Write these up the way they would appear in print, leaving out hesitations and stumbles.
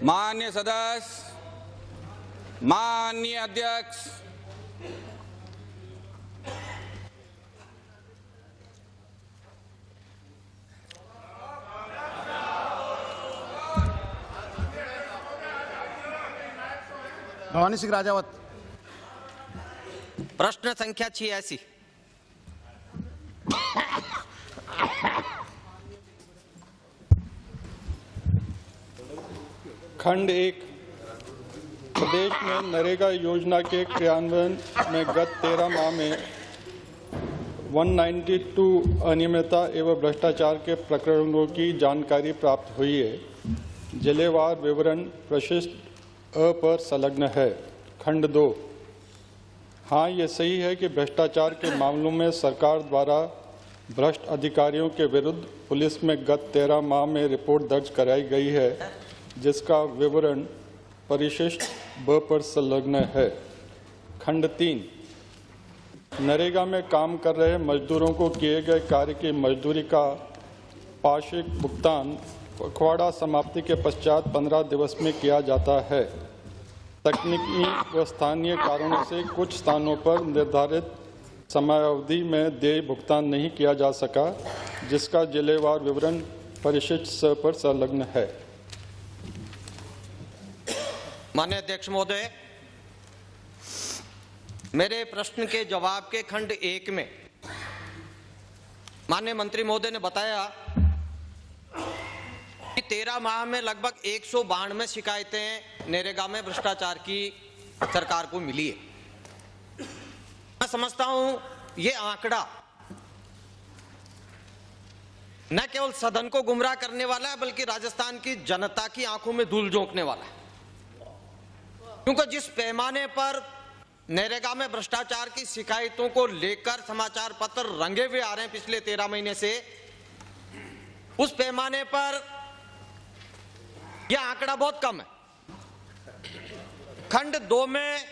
माननीय सदस्य, माननीय अध्यक्ष, भवानी सिंह राजावत। प्रश्न संख्या 86। खंड 1। प्रदेश में नरेगा योजना के क्रियान्वयन में गत 13 माह में 192 अनियमितता एवं भ्रष्टाचार के प्रकरणों की जानकारी प्राप्त हुई है। जिलेवार विवरण प्रशिष्ट अ पर संलग्न है। खंड 2। हाँ, ये सही है कि भ्रष्टाचार के मामलों में सरकार द्वारा भ्रष्ट अधिकारियों के विरुद्ध पुलिस में गत 13 माह में रिपोर्ट दर्ज कराई गई है, जिसका विवरण परिशिष्ट ब पर संलग्न है। खंड 3। नरेगा में काम कर रहे मजदूरों को किए गए कार्य की मजदूरी का पाक्षिक भुगतान पखवाड़ा समाप्ति के पश्चात 15 दिवस में किया जाता है। तकनीकी व स्थानीय कारणों से कुछ स्थानों पर निर्धारित समयावधि में देय भुगतान नहीं किया जा सका, जिसका जिलेवार विवरण परिशिष्ट स पर संलग्न है। माननीय अध्यक्ष महोदय, मेरे प्रश्न के जवाब के खंड 1 में माननीय मंत्री महोदय ने बताया कि 13 माह में लगभग 192 शिकायतें नरेगा में भ्रष्टाचार की सरकार को मिली है। मैं समझता हूं ये आंकड़ा न केवल सदन को गुमराह करने वाला है, बल्कि राजस्थान की जनता की आंखों में धूल झोंकने वाला है। क्योंकि जिस पैमाने पर नरेगा में भ्रष्टाचार की शिकायतों को लेकर समाचार पत्र रंगे हुए आ रहे हैं पिछले 13 महीने से, उस पैमाने पर यह आंकड़ा बहुत कम है। खंड 2 में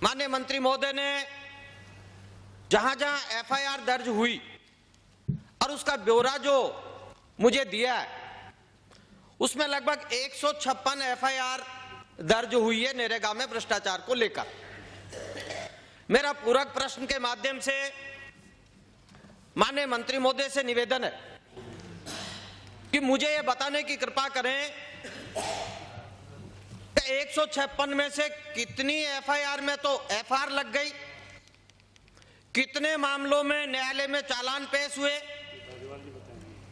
माननीय मंत्री महोदय ने जहां जहां एफआईआर दर्ज हुई और उसका ब्यौरा जो मुझे दिया है, उसमें लगभग 156 एफआईआर दर्ज हुई है नरेगा में भ्रष्टाचार को लेकर। मेरा पूरक प्रश्न के माध्यम से माननीय मंत्री महोदय से निवेदन है कि मुझे यह बताने की कृपा करें कि 156 में से कितनी एफआईआर में तो एफआईआर लग गई, कितने मामलों में न्यायालय में चालान पेश हुए,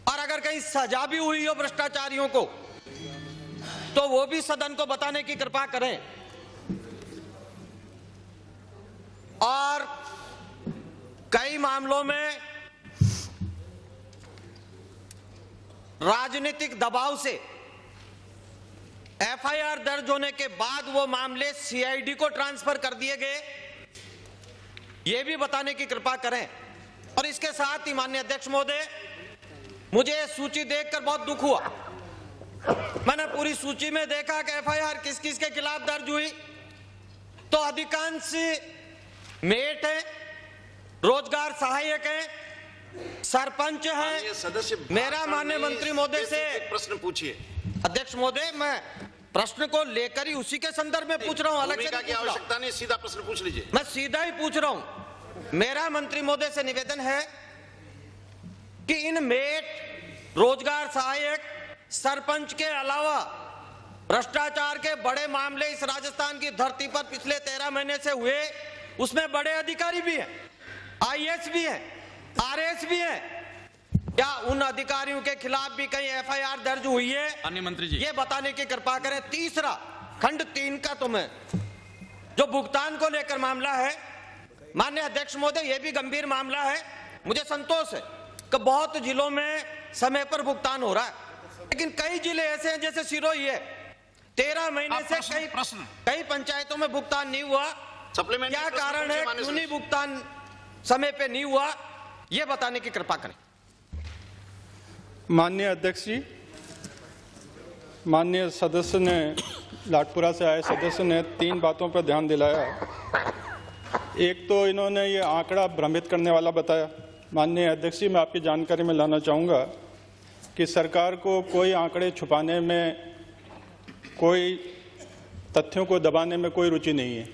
और अगर कहीं सजा भी हुई हो भ्रष्टाचारियों को तो वो भी सदन को बताने की कृपा करें। और कई मामलों में राजनीतिक दबाव से एफआईआर दर्ज होने के बाद वो मामले सीआईडी को ट्रांसफर कर दिए गए, ये भी बताने की कृपा करें। और इसके साथ ही माननीय अध्यक्ष महोदय, मुझे सूची देखकर बहुत दुख हुआ। मैंने पूरी सूची में देखा कि एफआईआर किस किस के खिलाफ दर्ज हुई, तो अधिकांश मेट है, रोजगार सहायक है, सरपंच है। सदस्य, मेरा माननीय मंत्री महोदय से प्रश्न पूछिए। अध्यक्ष महोदय, मैं प्रश्न को लेकर ही उसी के संदर्भ में पूछ रहा हूं, अलग से की आवश्यकता नहीं, सीधा प्रश्न पूछ लीजिए। मैं सीधा ही पूछ रहा हूं। मेरा मंत्री महोदय से निवेदन है कि इन मेट, रोजगार सहायक, सरपंच के अलावा भ्रष्टाचार के बड़े मामले इस राजस्थान की धरती पर पिछले 13 महीने से हुए, उसमें बड़े अधिकारी भी हैं, आईएएस भी हैं, आरएएस भी हैं। क्या उन अधिकारियों के खिलाफ भी कहीं एफआईआर दर्ज हुई है? माननीय मंत्री जी, ये बताने की कृपा करें। तीसरा, खंड 3 का तो मैं जो भुगतान को लेकर मामला है, माननीय अध्यक्ष महोदय, ये भी गंभीर मामला है। मुझे संतोष है कि बहुत जिलों में समय पर भुगतान हो रहा है, लेकिन कई जिले ऐसे हैं जैसे सिरोही है, 13 महीने से कई पंचायतों में भुगतान नहीं हुआ। क्या कारण है, क्यों नहीं भुगतान समय पे नहीं हुआ, ये बताने की कृपा करें। माननीय अध्यक्ष जी, माननीय सदस्य ने, लाटपुरा से आए सदस्य ने 3 बातों पर ध्यान दिलाया। एक तो इन्होंने ये आंकड़ा भ्रमित करने वाला बताया। माननीय अध्यक्ष जी, मैं आपकी जानकारी में लाना चाहूँगा कि सरकार को कोई आंकड़े छुपाने में कोई तथ्यों को दबाने में कोई रुचि नहीं है।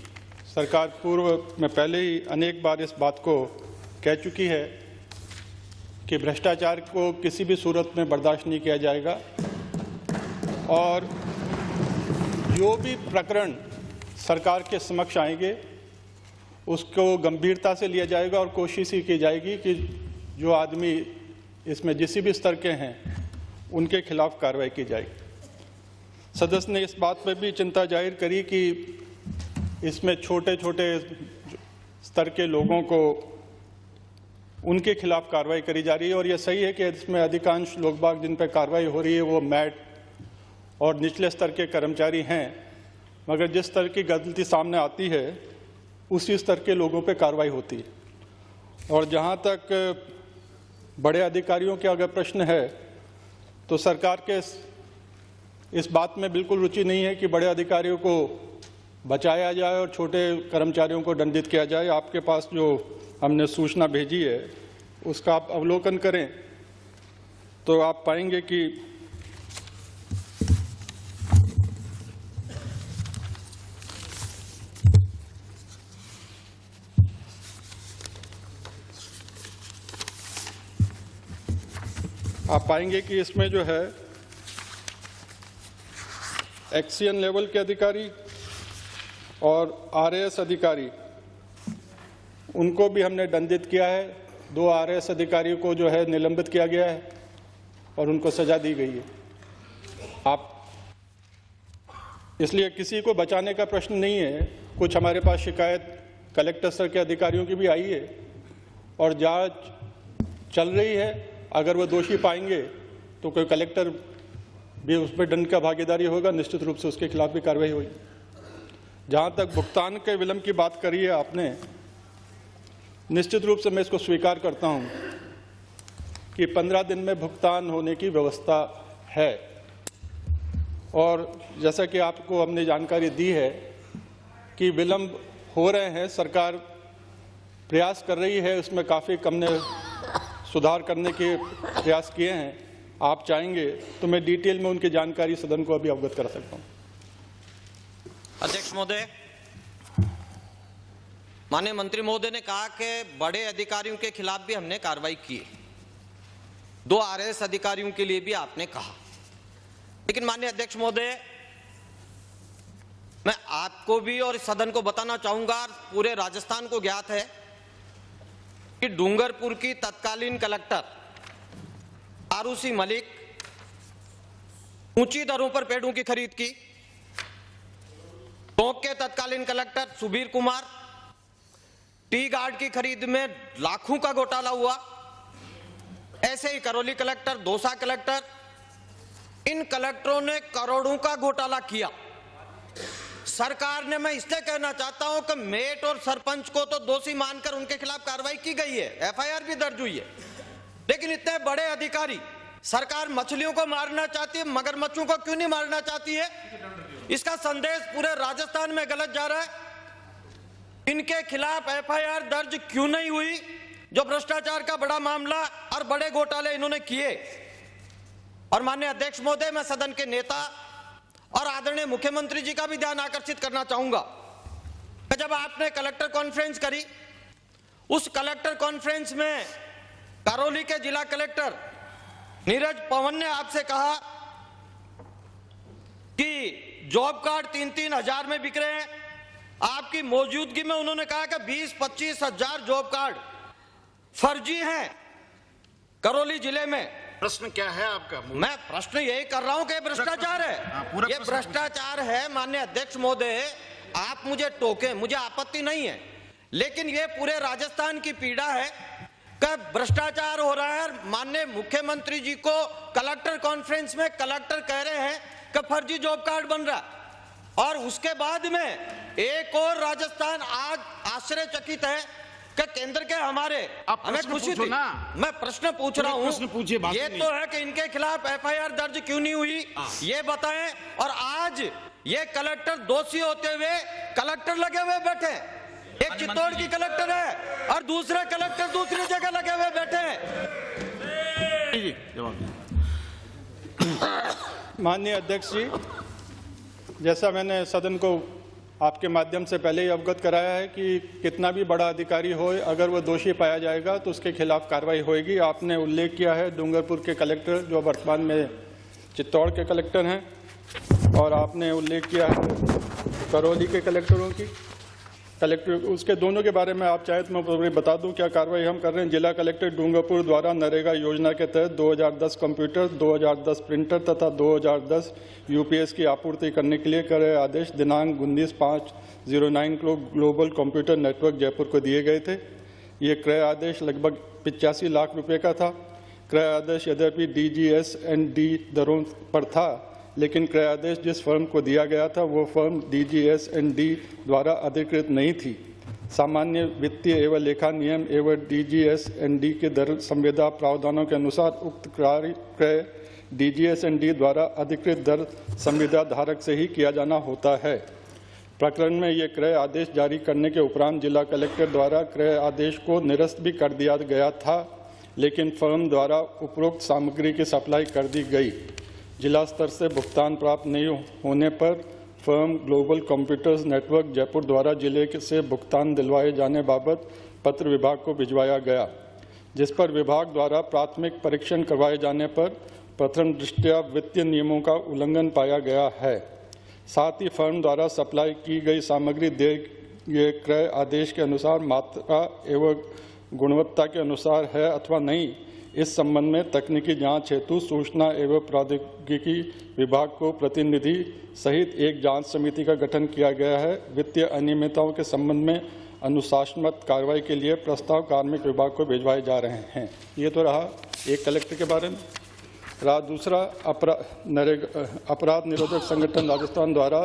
सरकार पूर्व में पहले ही अनेक बार इस बात को कह चुकी है कि भ्रष्टाचार को किसी भी सूरत में बर्दाश्त नहीं किया जाएगा और जो भी प्रकरण सरकार के समक्ष आएंगे उसको गंभीरता से लिया जाएगा और कोशिश ही की जाएगी कि जो आदमी इसमें जिस भी स्तर के हैं उनके खिलाफ कार्रवाई की जाएगी। सदस्य ने इस बात पर भी चिंता जाहिर करी कि इसमें छोटे छोटे स्तर के लोगों को उनके खिलाफ कार्रवाई करी जा रही है और यह सही है कि इसमें अधिकांश लोग बाग जिन पर कार्रवाई हो रही है वो मैट और निचले स्तर के कर्मचारी हैं, मगर जिस स्तर की गलती सामने आती है उसी स्तर के लोगों पर कार्रवाई होती है। और जहाँ तक बड़े अधिकारियों के अगर प्रश्न है तो सरकार के इस बात में बिल्कुल रुचि नहीं है कि बड़े अधिकारियों को बचाया जाए और छोटे कर्मचारियों को दंडित किया जाए। आपके पास जो हमने सूचना भेजी है उसका आप अवलोकन करें तो आप पाएंगे कि इसमें जो है एक्सीएन लेवल के अधिकारी और आरएएस अधिकारी उनको भी हमने दंडित किया है। 2 आरएएस अधिकारियों को जो है निलंबित किया गया है और उनको सजा दी गई है। आप इसलिए किसी को बचाने का प्रश्न नहीं है। कुछ हमारे पास शिकायत कलेक्टर स्तर के अधिकारियों की भी आई है और जांच चल रही है। अगर वो दोषी पाएंगे तो कोई कलेक्टर भी उसमें दंड का भागीदारी होगा, निश्चित रूप से उसके खिलाफ भी कार्रवाई होगी। जहाँ तक भुगतान के विलंब की बात करी है आपने, निश्चित रूप से मैं इसको स्वीकार करता हूँ कि 15 दिन में भुगतान होने की व्यवस्था है और जैसा कि आपको हमने जानकारी दी है कि विलंब हो रहे हैं, सरकार प्रयास कर रही है, उसमें काफ़ी हमने सुधार करने के प्रयास किए हैं। आप चाहेंगे तो मैं डिटेल में उनकी जानकारी सदन को अभी अवगत करा सकता हूं। अध्यक्ष महोदय, माननीय मंत्री महोदय ने कहा कि बड़े अधिकारियों के खिलाफ भी हमने कार्रवाई की है, 2 आरएएस अधिकारियों के लिए भी आपने कहा। लेकिन माननीय अध्यक्ष महोदय, मैं आपको भी और सदन को बताना चाहूंगा, पूरे राजस्थान को ज्ञात है कि डूंगरपुर की तत्कालीन कलेक्टर आरुषि मलिक ऊंची दरों पर पेड़ों की खरीद की। टोंक के तत्कालीन collector Subir Kumar, T guard की खरीद में लाखों का घोटाला हुआ। ऐसे ही करौली कलेक्टर, दौसा कलेक्टर, इन कलेक्टरों ने करोड़ों का घोटाला किया। सरकार ने, मैं इसलिए कहना चाहता हूं कि मेट और सरपंच को तो दोषी मानकर उनके खिलाफ कार्रवाई की गई है, एफआईआर भी दर्ज हुई है, लेकिन इतने बड़े अधिकारी, सरकार मछलियों को मारना चाहती है, मगरमच्छों को क्यों नहीं मारना चाहती है? इसका संदेश पूरे राजस्थान में गलत जा रहा है। इनके खिलाफ एफआईआर दर्ज क्यों नहीं हुई? जो भ्रष्टाचार का बड़ा मामला और बड़े घोटाले इन्होंने किए। और माननीय अध्यक्ष महोदय, मैं सदन के नेता और आदरणीय मुख्यमंत्री जी का भी ध्यान आकर्षित करना चाहूंगा कि जब आपने कलेक्टर कॉन्फ्रेंस करी, उस कलेक्टर कॉन्फ्रेंस में करौली के जिला कलेक्टर नीरज पवन ने आपसे कहा कि जॉब कार्ड 3-3 हजार में बिक रहे हैं। आपकी मौजूदगी में उन्होंने कहा कि 20-25 हजार जॉब कार्ड फर्जी हैं करौली जिले में। प्रश्न क्या है आपका? मैं प्रश्न यही कर रहा हूं कि भ्रष्टाचार है, ये भ्रष्टाचार है। माननीय अध्यक्ष महोदय, आप मुझे टोके, मुझे आपत्ति नहीं है, लेकिन ये पूरे राजस्थान की पीड़ा है कि भ्रष्टाचार हो रहा है। माननीय मुख्यमंत्री जी को कलेक्टर कॉन्फ्रेंस में कलेक्टर कह रहे हैं कि फर्जी जॉब कार्ड बन रहा, और उसके बाद में एक और राजस्थान आज आश्चर्यचकित है कि केंद्र के हमारे, हमें खुशी थी, मैं प्रश्न पूछ रहा हूं, ये तो है कि इनके खिलाफ एफआईआर दर्ज क्यों नहीं हुई, ये बताएं। और आज ये कलेक्टर दोषी होते हुए कलेक्टर लगे हुए बैठे, एक चित्तौड़ की कलेक्टर है और दूसरे कलेक्टर दूसरी जगह लगे हुए बैठे हैं। माननीय अध्यक्ष जी, जैसा मैंने सदन को आपके माध्यम से पहले ही अवगत कराया है कि कितना भी बड़ा अधिकारी हो, अगर वो दोषी पाया जाएगा तो उसके खिलाफ कार्रवाई होगी। आपने उल्लेख किया है डूंगरपुर के कलेक्टर जो वर्तमान में चित्तौड़ के कलेक्टर हैं, और आपने उल्लेख किया है करौली के कलेक्टरों की उसके दोनों के बारे में आप चाहे तो मैं बता दूं क्या कार्रवाई हम कर रहे हैं। जिला कलेक्टर डूंगरपुर द्वारा नरेगा योजना के तहत 2010 कंप्यूटर, 2010 प्रिंटर तथा 2010 यूपीएस की आपूर्ति करने के लिए क्रय आदेश दिनांक 19/5/09 को ग्लोबल कंप्यूटर नेटवर्क जयपुर को दिए गए थे। ये क्रय आदेश लगभग 85 लाख रुपए का था। क्रय आदेश यद्यपि DGS&D दरों पर था, लेकिन क्रय आदेश जिस फर्म को दिया गया था वो फर्म DGS&D द्वारा अधिकृत नहीं थी। सामान्य वित्तीय एवं लेखा नियम एवं DGS&D के दर संविदा प्रावधानों के अनुसार उक्त क्रय DGS&D द्वारा अधिकृत दर संविदा धारक से ही किया जाना होता है। प्रकरण में ये क्रय आदेश जारी करने के उपरांत जिला कलेक्टर द्वारा क्रय आदेश को निरस्त भी कर दिया गया था, लेकिन फर्म द्वारा उपरोक्त सामग्री की सप्लाई कर दी गई। जिला स्तर से भुगतान प्राप्त नहीं होने पर firm global computers network Jaipur द्वारा जिले से भुगतान दिलवाए जाने बाबत पत्र विभाग को भिजवाया गया, जिस पर विभाग द्वारा प्राथमिक परीक्षण करवाए जाने पर प्रथम दृष्टया वित्तीय नियमों का उल्लंघन पाया गया है। साथ ही फर्म द्वारा सप्लाई की गई सामग्री दिए क्रय आदेश के अनुसार मात्रा एवं गुणवत्ता के अनुसार है अथवा नहीं, इस संबंध में तकनीकी जांच हेतु सूचना एवं प्रौद्योगिकी विभाग को प्रतिनिधि सहित एक जांच समिति का गठन किया गया है। वित्तीय अनियमितताओं के संबंध में अनुशासनात्मक कार्रवाई के लिए प्रस्ताव कार्मिक विभाग को भिजवाए जा रहे हैं। ये तो रहा एक कलेक्टर के बारे में। रहा दूसरा अपराध निरोधक संगठन राजस्थान द्वारा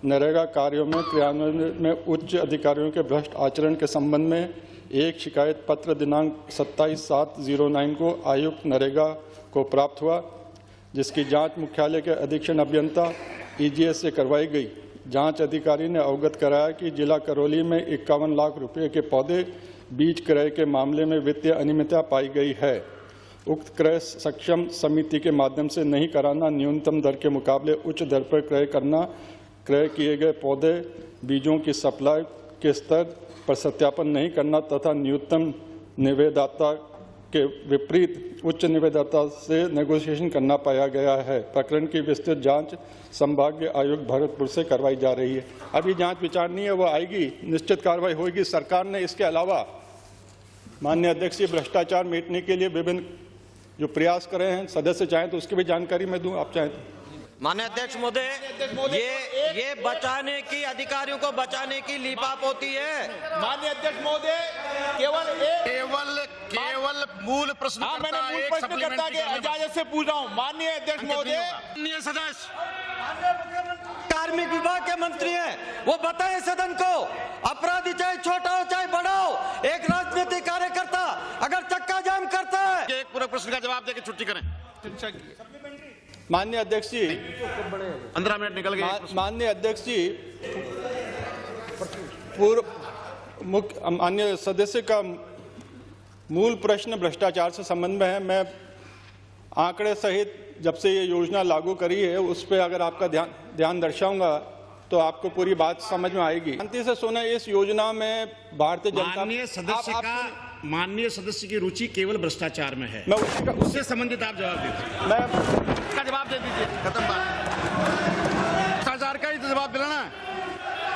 नरेगा कार्यों में क्रियान्वयन में उच्च अधिकारियों के भ्रष्ट आचरण के संबंध में एक शिकायत पत्र दिनांक 27/7/09 को आयुक्त नरेगा को प्राप्त हुआ, जिसकी जांच मुख्यालय के अधीक्षण अभियंता EGS से करवाई गई। जांच अधिकारी ने अवगत कराया कि जिला करौली में 51 लाख रुपए के पौधे बीज क्रय के मामले में वित्तीय अनियमितता पाई गई है। उक्त क्रय सक्षम समिति के माध्यम से नहीं कराना, न्यूनतम दर के मुकाबले उच्च दर पर क्रय करना, क्रय किए गए पौधे बीजों की सप्लाई के स्तर पर सत्यापन नहीं करना तथा न्यूनतम निवेदकता के विपरीत उच्च निवेदकता से नेगोशिएशन करना पाया गया है। प्रकरण की विस्तृत जांच संभागीय आयुक्त भरतपुर से करवाई जा रही है। अभी जांच विचार नहीं है, वो आएगी, निश्चित कार्रवाई होगी। सरकार ने इसके अलावा माननीय अध्यक्ष जी भ्रष्टाचार मिटने के लिए विभिन्न जो प्रयास कर रहे हैं, सदस्य चाहें तो उसकी भी जानकारी मैं दूं, आप चाहें तो। माननीय अध्यक्ष महोदय, ये बचाने की, अधिकारियों को बचाने की लीपाप होती है। माननीय अध्यक्ष महोदय, केवल मूल प्रश्न मैंने मूल प्रश्नकर्ता के इजाजत से पूछ रहा हूँ। माननीय अध्यक्ष महोदय, माननीय सदस्य कार्मिक विभाग के मंत्री हैं, वो बताएं सदन को, अपराधी चाहे छोटा हो चाहे बड़ा हो, एक राजनीतिक कार्यकर्ता अगर चक्का जाम करता है, एक पूरे प्रश्न का जवाब देकर छुट्टी करें। माननीय अध्यक्ष जी 15 मिनट निकल गए। माननीय अध्यक्ष जी, पूर्व मुख्य माननीय सदस्य का मूल प्रश्न भ्रष्टाचार से संबंध में है। मैं आंकड़े सहित जब से ये योजना लागू करी है उस पर अगर आपका ध्यान दर्शाऊंगा तो आपको पूरी बात समझ में आएगी। शांति से सुना, इस योजना में भारतीय जनता माननीय सदस्य की रुचि केवल भ्रष्टाचार में है, मैं उससे संबंधित आप जवाब दीजिए। मैं का जवाब दे दीजिए, खत्म बात। भ्रष्टाचार का ही जवाब दिलाना,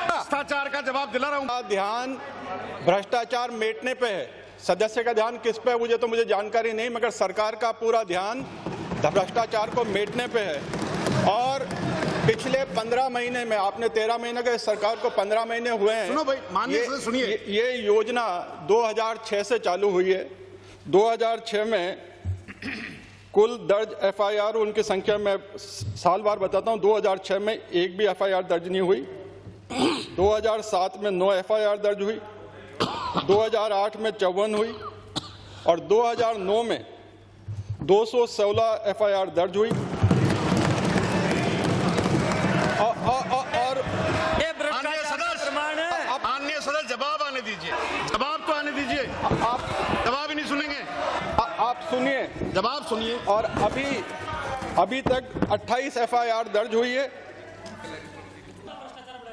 भ्रष्टाचार का जवाब दिला रहा हूँ। ध्यान भ्रष्टाचार मिटने पे है, सदस्य का ध्यान किस पे है मुझे जानकारी नहीं, मगर सरकार का पूरा ध्यान भ्रष्टाचार को मिटने पे है। और पिछले 15 महीने में, आपने 13 महीने के, सरकार को 15 महीने हुए हैं। सुनो भाई, माननीय सदस्य सुनिए। ये योजना 2006 से चालू हुई है। 2006 में कुल दर्ज FIR उनकी संख्या में साल बार बताता हूँ। 2006 में एक भी FIR दर्ज नहीं हुई। 2007 में 9 FIR दर्ज हुई। 2008 में 54 हुई और 2009 में 216 FIR दर्ज हुई। और माननीय सदस्य जवाब आने दीजिए, जवाब तो आने दीजिए। आप जवाब ही नहीं सुनेंगे। आप सुनिए, जवाब सुनिए। और अभी तक 28 FIR दर्ज हुई है।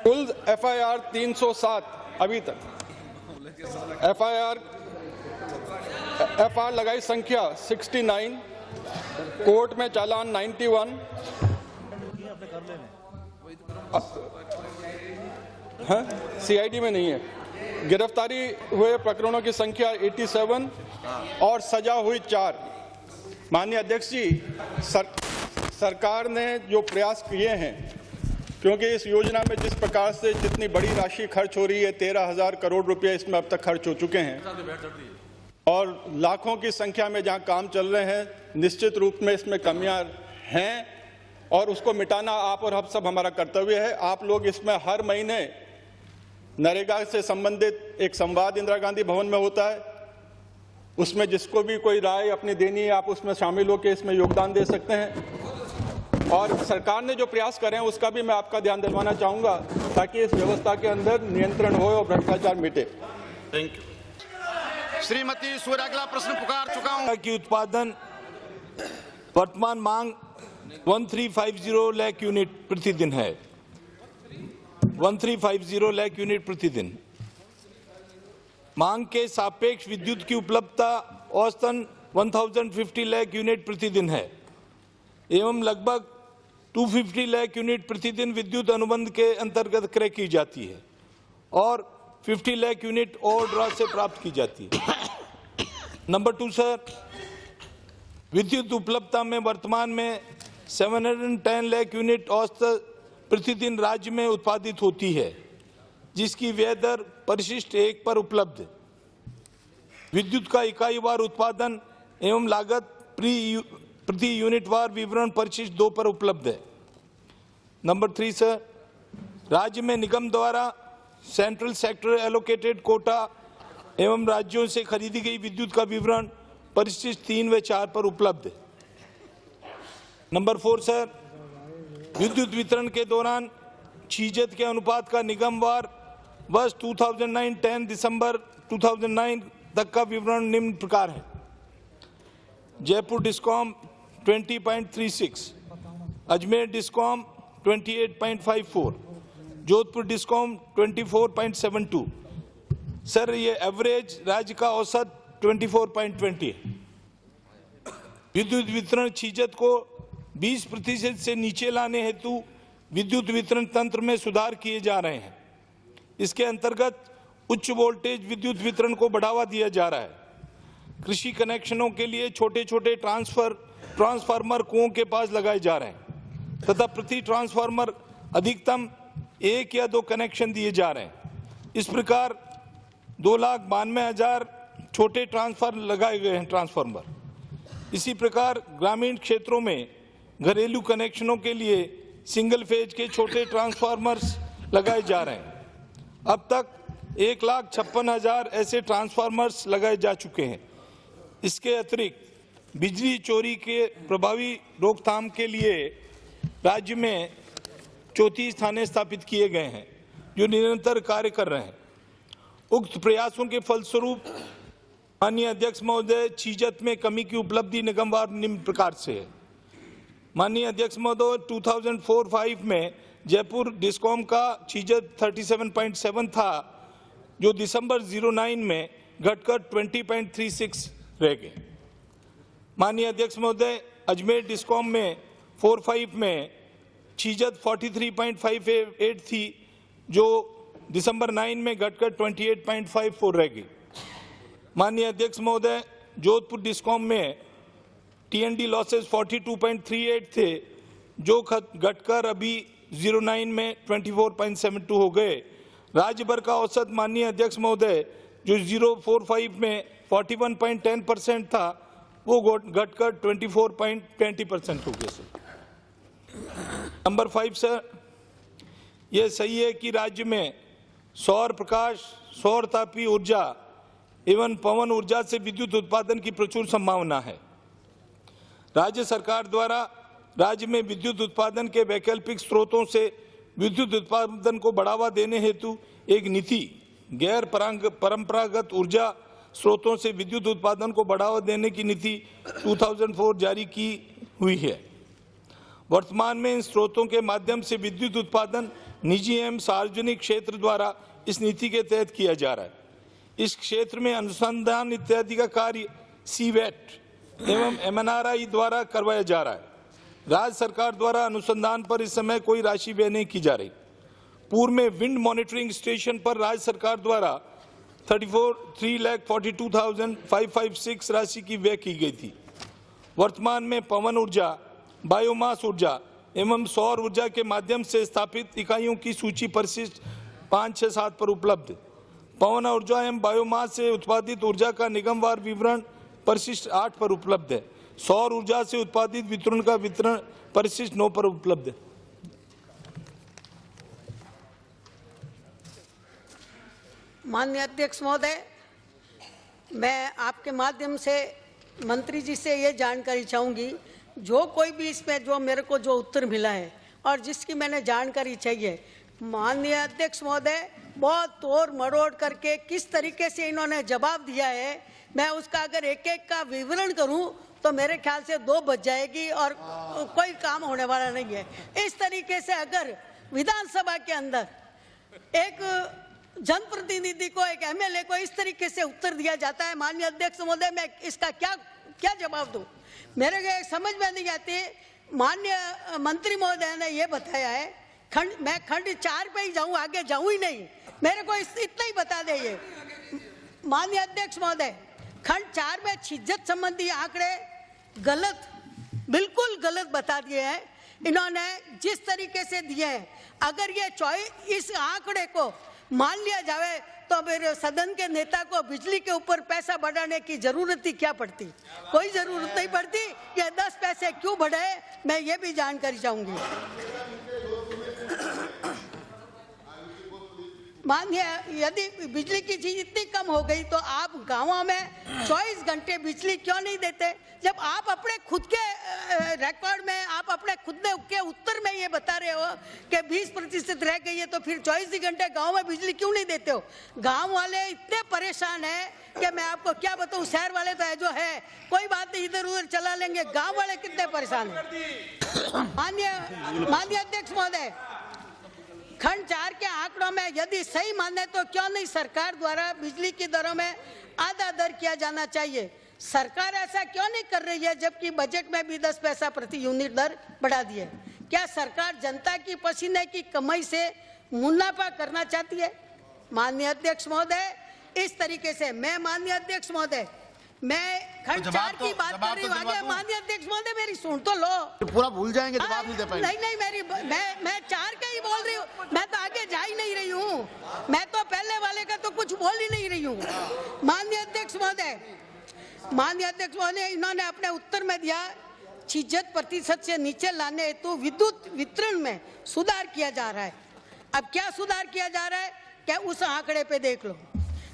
कुल FIR 307 अभी तक, FIR लगाई संख्या 69, कोर्ट में चालान 91, CID में नहीं है, गिरफ्तारी हुए प्रकरणों की संख्या 87 और सजा हुई 4। माननीय अध्यक्ष जी, सरकार ने जो प्रयास किए हैं, क्योंकि इस योजना में जिस प्रकार से जितनी बड़ी राशि खर्च हो रही है, 13,000 करोड़ रुपए इसमें अब तक खर्च हो चुके हैं और लाखों की संख्या में जहां काम चल रहे हैं, निश्चित रूप में इसमें कमियां हैं और उसको मिटाना आप और हम सब हमारा कर्तव्य है। आप लोग इसमें हर महीने नरेगा से संबंधित एक संवाद इंदिरा गांधी भवन में होता है, उसमें जिसको भी कोई राय अपनी देनी है आप उसमें शामिल होकर इसमें योगदान दे सकते हैं और सरकार ने जो प्रयास करे हैं उसका भी मैं आपका ध्यान दिलवाना चाहूंगा ताकि इस व्यवस्था के अंदर नियंत्रण हो और भ्रष्टाचार मिटे। Thank you. श्रीमती सूर्य, अगला प्रश्न पुकार चुका हूं की उत्पादन वर्तमान मांग 1350 लाख यूनिट प्रतिदिन है। 1350 लाख यूनिट प्रतिदिन। मांग के सापेक्ष विद्युत की उपलब्धता औसतन 1050 लाख यूनिट प्रतिदिन है एवं लगभग 250 लाख यूनिट प्रतिदिन विद्युत अनुबंध के अंतर्गत क्रय की जाती है और 50 लाख यूनिट ओवरड्राफ्ट से प्राप्त की जाती है। नंबर 2 सर, विद्युत उपलब्धता में वर्तमान में 710 लाख यूनिट औसत प्रतिदिन राज्य में उत्पादित होती है, जिसकी व्यय दर परिशिष्ट 1 पर उपलब्ध है। विद्युत का इकाईवार उत्पादन एवं लागत प्रति यूनिट वार विवरण परिशिष्ट 2 पर उपलब्ध है। नंबर 3 सर, राज्य में निगम द्वारा सेंट्रल सेक्टर एलोकेटेड कोटा एवं राज्यों से खरीदी गई विद्युत का विवरण परिशिष्ट 3 व 4 पर उपलब्ध है। नंबर 4 सर, विद्युत वितरण के दौरान छीजत के अनुपात का निगमवार वर्ष 2009-10 दिसंबर 2009 तक का विवरण निम्न प्रकार है। Jaipur discom 20.36, Ajmer discom 28.54, Jodhpur discom 24.72। Sir, ये एवरेज राज्य का औसत 24.20 है। विद्युत वितरण छीजत को 20% से नीचे लाने हेतु विद्युत वितरण तंत्र में सुधार किए जा रहे हैं। इसके अंतर्गत उच्च वोल्टेज विद्युत वितरण को बढ़ावा दिया जा रहा है। कृषि कनेक्शनों के लिए छोटे छोटे ट्रांसफार्मर कुओं के पास लगाए जा रहे हैं तथा प्रति ट्रांसफार्मर अधिकतम 1 या 2 कनेक्शन दिए जा रहे हैं। इस प्रकार 2,92,000 छोटे ट्रांसफार्मर लगाए गए हैं ट्रांसफार्मर। इसी प्रकार ग्रामीण क्षेत्रों में घरेलू कनेक्शनों के लिए सिंगल फेज के छोटे ट्रांसफार्मर्स लगाए जा रहे हैं। अब तक 1,56,000 ऐसे ट्रांसफार्मर्स लगाए जा चुके हैं। इसके अतिरिक्त बिजली चोरी के प्रभावी रोकथाम के लिए राज्य में 34 थाने स्थापित किए गए हैं जो निरंतर कार्य कर रहे हैं। उक्त प्रयासों के फलस्वरूप माननीय अध्यक्ष महोदय, छीजत में कमी की उपलब्धि निगमवार निम्न प्रकार से है। माननीय अध्यक्ष महोदय, 2004-05 में जयपुर डिस्कॉम का छीजत 37.7 था जो दिसंबर 09 में घटकर 20.36 रह गए। माननीय अध्यक्ष महोदय, अजमेर डिस्कॉम में 4-5 में छीजत 43.58 थी जो दिसंबर 9 में घटकर 28.54 रह गई। माननीय अध्यक्ष महोदय, जोधपुर डिस्कॉम में TND लॉसेस 42.38 थे जो घटकर अभी 09 में 24.72 हो गए। राज्य भर का औसत माननीय अध्यक्ष महोदय जो 045 में 41.10% था वो घटकर 24.20% हो गए सर। नंबर 5 सर, ये सही है कि राज्य में सौर प्रकाश, सौर तापीय ऊर्जा एवं पवन ऊर्जा से विद्युत उत्पादन की प्रचुर संभावना है। राज्य सरकार द्वारा राज्य में विद्युत उत्पादन के वैकल्पिक स्रोतों से विद्युत उत्पादन को बढ़ावा देने हेतु एक नीति गैर परंपरागत ऊर्जा स्रोतों से विद्युत उत्पादन को बढ़ावा देने की नीति 2004 जारी की हुई है। वर्तमान में इन स्रोतों के माध्यम से विद्युत उत्पादन निजी एवं सार्वजनिक क्षेत्र द्वारा इस नीति के तहत किया जा रहा है। इस क्षेत्र में अनुसंधान इत्यादि का कार्य सीवेट एवं MNRI द्वारा करवाया जा रहा है। राज्य सरकार द्वारा अनुसंधान पर इस समय कोई राशि व्यय नहीं की जा रही। पूर्व में विंड मॉनिटरिंग स्टेशन पर राज्य सरकार द्वारा 3,42,556 राशि की व्यय की गई थी। वर्तमान में पवन ऊर्जा, बायोमास ऊर्जा एवं सौर ऊर्जा के माध्यम से स्थापित इकाइयों की सूची परिशिष्ट 5, 6, 7 पर उपलब्ध है। पवन ऊर्जा एवं बायोमास से उत्पादित ऊर्जा का निगमवार विवरण परिशिष्ट 8 पर उपलब्ध है। सौर ऊर्जा से उत्पादित वितरण का वितरण परिशिष्ट 9 पर उपलब्ध है। माननीय अध्यक्ष महोदय, मैं आपके माध्यम से मंत्री जी से ये जानकारी चाहूँगी, जो कोई भी इसमें जो मेरे को जो उत्तर मिला है और जिसकी मैंने जानकारी चाहिए, माननीय अध्यक्ष महोदय बहुत तोड़ मरोड़ करके किस तरीके से इन्होंने जवाब दिया है, मैं उसका अगर एक एक का विवरण करूं तो मेरे ख्याल से 2 बज जाएगी और कोई काम होने वाला नहीं है। इस तरीके से अगर विधानसभा के अंदर एक जनप्रतिनिधि को, एक MLA को इस तरीके से उत्तर दिया जाता है, माननीय अध्यक्ष महोदय मैं इसका क्या जवाब दूं? मेरे को समझ में नहीं आती। माननीय मंत्री महोदय ने ये बताया है, मैं खंड 4 पे ही जाऊं, आगे जाऊं ही नहीं, मेरे को इतना ही बता दे। ये माननीय अध्यक्ष महोदय, खंड 4 में छिज्जत संबंधी आंकड़े गलत, बिल्कुल गलत बता दिए हैं इन्होंने जिस तरीके से दिए हैं। अगर ये इस आंकड़े को मान लिया जाए तो फिर सदन के नेता को बिजली के ऊपर पैसा बढ़ाने की जरूरत ही क्या पड़ती? कोई जरूरत नहीं पड़ती। ये 10 पैसे क्यों बढ़े, मैं ये भी जानकारी चाहूंगी। मानिए यदि बिजली की चीज इतनी कम हो गई तो आप गांवों में 24 घंटे बिजली क्यों नहीं देते? जब आप अपने खुद के रिकॉर्ड में, आप अपने खुद के उत्तर में ये बता रहे हो कि 20% रह गई है, तो फिर 24 घंटे गांव में बिजली क्यों नहीं देते हो? गांव वाले इतने परेशान हैं कि मैं आपको क्या बताऊं। शहर वाले तो है जो है, कोई बात नहीं, इधर उधर चला लेंगे। गाँव वाले कितने परेशान हैं। माननीय अध्यक्ष महोदय, खंड 4 के आंकड़ों में यदि सही माने तो क्यों नहीं सरकार द्वारा बिजली की दरों में आधा दर किया जाना चाहिए? सरकार ऐसा क्यों नहीं कर रही है, जबकि बजट में भी 10 पैसा प्रति यूनिट दर बढ़ा दी है? क्या सरकार जनता की पसीने की कमाई से मुनाफा करना चाहती है? माननीय अध्यक्ष महोदय, इस तरीके से माननीय अध्यक्ष महोदय, मैं खंड 4 की बात कर रही हूँ। आगे माननीय अध्यक्ष महोदय मेरी सुन तो लो। पूरा भूल जाएंगे, जवाब नहीं दे पाएंगे। नहीं, मैं 4 का ही बोल रही हूँ, मैं तो आगे जा ही नहीं रही हूँ। मैं तो पहले वाले का तो कुछ बोल ही नहीं रही हूँ। माननीय अध्यक्ष महोदय, इन्होंने अपने उत्तर में दिया 66% से नीचे लाने हेतु विद्युत वितरण में सुधार किया जा रहा है। अब क्या सुधार किया जा रहा है, क्या उस आंकड़े पे देख लो।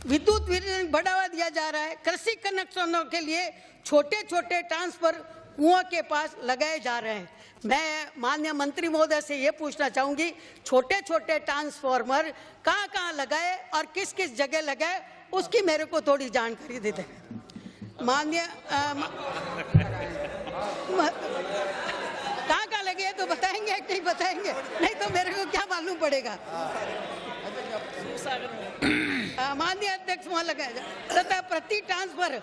विद्युत वितरण बढ़ावा दिया जा रहा है। कृषि कनेक्शनों के लिए छोटे छोटे ट्रांसफर कुओं के पास लगाए जा रहे हैं। मैं माननीय मंत्री महोदय से ये पूछना चाहूंगी, छोटे छोटे ट्रांसफार्मर कहाँ कहाँ लगाए और किस किस जगह लगाए, उसकी मेरे को थोड़ी जानकारी दे दें। माननीय कहाँ लगे तो बताएंगे कि नहीं बताएंगे? नहीं तो मेरे को क्या मालूम पड़ेगा। माननीय अध्यक्ष वहाँ लगाया तथा प्रति ट्रांसफर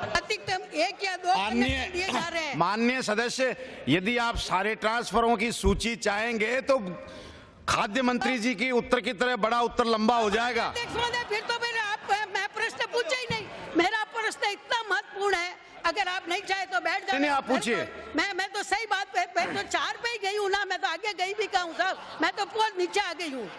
अधिकतम 1 या 2 कनेक्शन दिए जा रहे हैं। माननीय सदस्य, यदि आप सारे ट्रांसफरों की सूची चाहेंगे तो खाद्य मंत्री जी की उत्तर की तरह बड़ा उत्तर लंबा हो जाएगा। अध्यक्ष महोदय, फिर तो मैं प्रश्न पूछा ही नहीं। मेरा प्रश्न इतना महत्वपूर्ण है, अगर आप नहीं चाहे तो बैठ जाए। नहीं, आप पूछिए। मैं तो सही बात पे तो 4 पे ही गई हूँ ना, मैं तो आगे गई भी कहूँ साहब, मैं तो बहुत नीचे आ गई हूँ।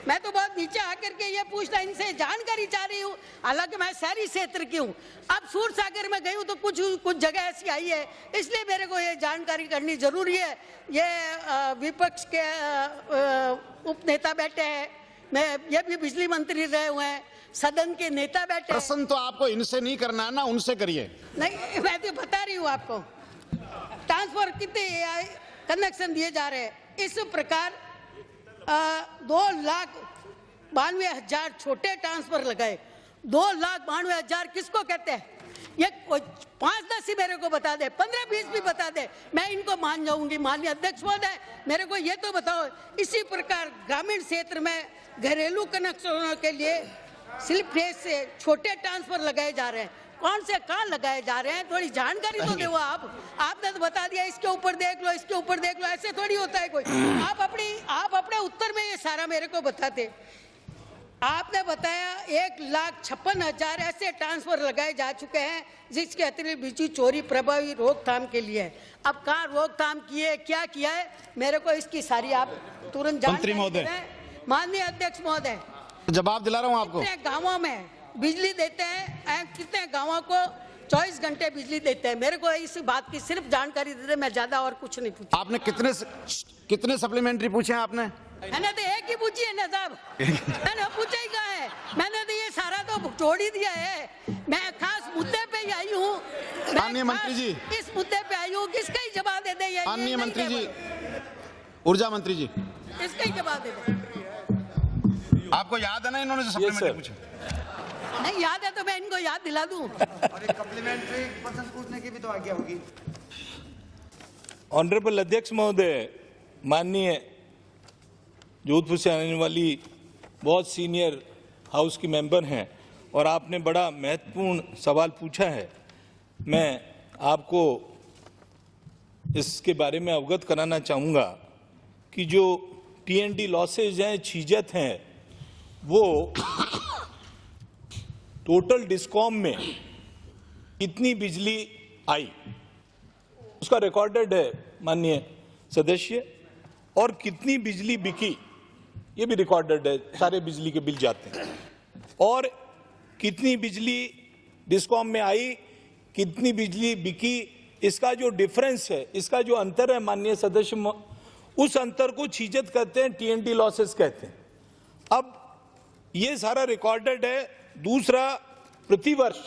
मैं तो बहुत नीचे आकर के ये पूछना, इनसे जानकारी चाह रही हूँ। हालांकि मैं शहरी क्षेत्र की हूँ। अब सूर सागर में गई हूँ तो कुछ जगह ऐसी आई है, इसलिए मेरे को ये जानकारी करनी जरूरी है। ये विपक्ष के उपनेता बैठे हैं, मैं ये भी बिजली मंत्री रहे हुए हैं, सदन के नेता बैठे। प्रश्न तो आपको इनसे नहीं करना है ना, उनसे करिए। नहीं, मैं तो बता रही हूँ आपको, ट्रांसफर कितने कनेक्शन दिए जा रहे हैं। इस प्रकार 2,92,000 छोटे ट्रांसफर लगाए। 2,92,000 किसको कहते हैं? ये 5-10 ही मेरे को बता दे, 15-20 भी बता दे, मैं इनको मान जाऊंगी। माननीय अध्यक्ष महोदय, मेरे को ये तो बताओ, इसी प्रकार ग्रामीण क्षेत्र में घरेलू कनेक्शनों के लिए स्लिप फेज से छोटे ट्रांसफर लगाए जा रहे हैं, कौन से कहाँ लगाए जा रहे हैं, थोड़ी जानकारी तो दो आप। आपने तो बता दिया इसके ऊपर देख लो, इसके ऊपर देख लो, ऐसे थोड़ी होता है कोई। आप अपने उत्तर में ये सारा मेरे को बताते। आपने बताया 1,56,000 ऐसे ट्रांसफर लगाए जा चुके हैं जिसके अतिरिक्त बिजली चोरी प्रभावी रोकथाम के लिए। अब कहाँ रोकथाम किए, क्या किया है, मेरे को इसकी सारी आप तुरंत मंत्री महोदय, माननीय अध्यक्ष महोदय, जवाब दिला रहा हूँ आपको। कितने गांवों में बिजली देते हैं, कितने गांवों को 24 घंटे बिजली देते हैं, मेरे को इस बात की सिर्फ जानकारी दे दे, मैं ज्यादा और कुछ नहीं पूछा। आपने कितने सप्लीमेंट्री पूछे हैं आपने? मैंने तो एक ही पूछी है ना साहब, मैंने पूछा ही कहा है, मैंने तो ये सारा तो छोड़ ही दिया है। मैं खास मुद्दे पे ही आई हूँ, माननीय मंत्री जी, इस मुद्दे पे आई हूँ, किसका ही जवाब दे दे। माननीय मंत्री जी, ऊर्जा मंत्री जी, किसका ही जवाब दे दे। आपको याद है ना इन्होंने जो सप्लीमेंट्री पूछा? नहीं याद है तो मैं इनको याद दिला दूं। और एक कम्प्लीमेंट्री क्वेश्चन पूछने की भी तो आज्ञा होगी। ऑनरेबल अध्यक्ष महोदय, माननीय जोधपुर से आने वाली बहुत सीनियर हाउस की मेंबर हैं और आपने बड़ा महत्वपूर्ण सवाल पूछा है। मैं आपको इसके बारे में अवगत कराना चाहूँगा कि जो TND लॉसेज हैं, छीजत हैं, वो टोटल डिस्कॉम में कितनी बिजली आई उसका रिकॉर्डेड है माननीय सदस्य, और कितनी बिजली बिकी ये भी रिकॉर्डेड है, सारे बिजली के बिल जाते हैं, और कितनी बिजली डिस्कॉम में आई, कितनी बिजली बिकी, इसका जो डिफरेंस है, इसका जो अंतर है माननीय सदस्य, उस अंतर को छीजत कहते हैं, TND लॉसेस कहते हैं। अब ये सारा रिकॉर्डेड है। दूसरा, प्रतिवर्ष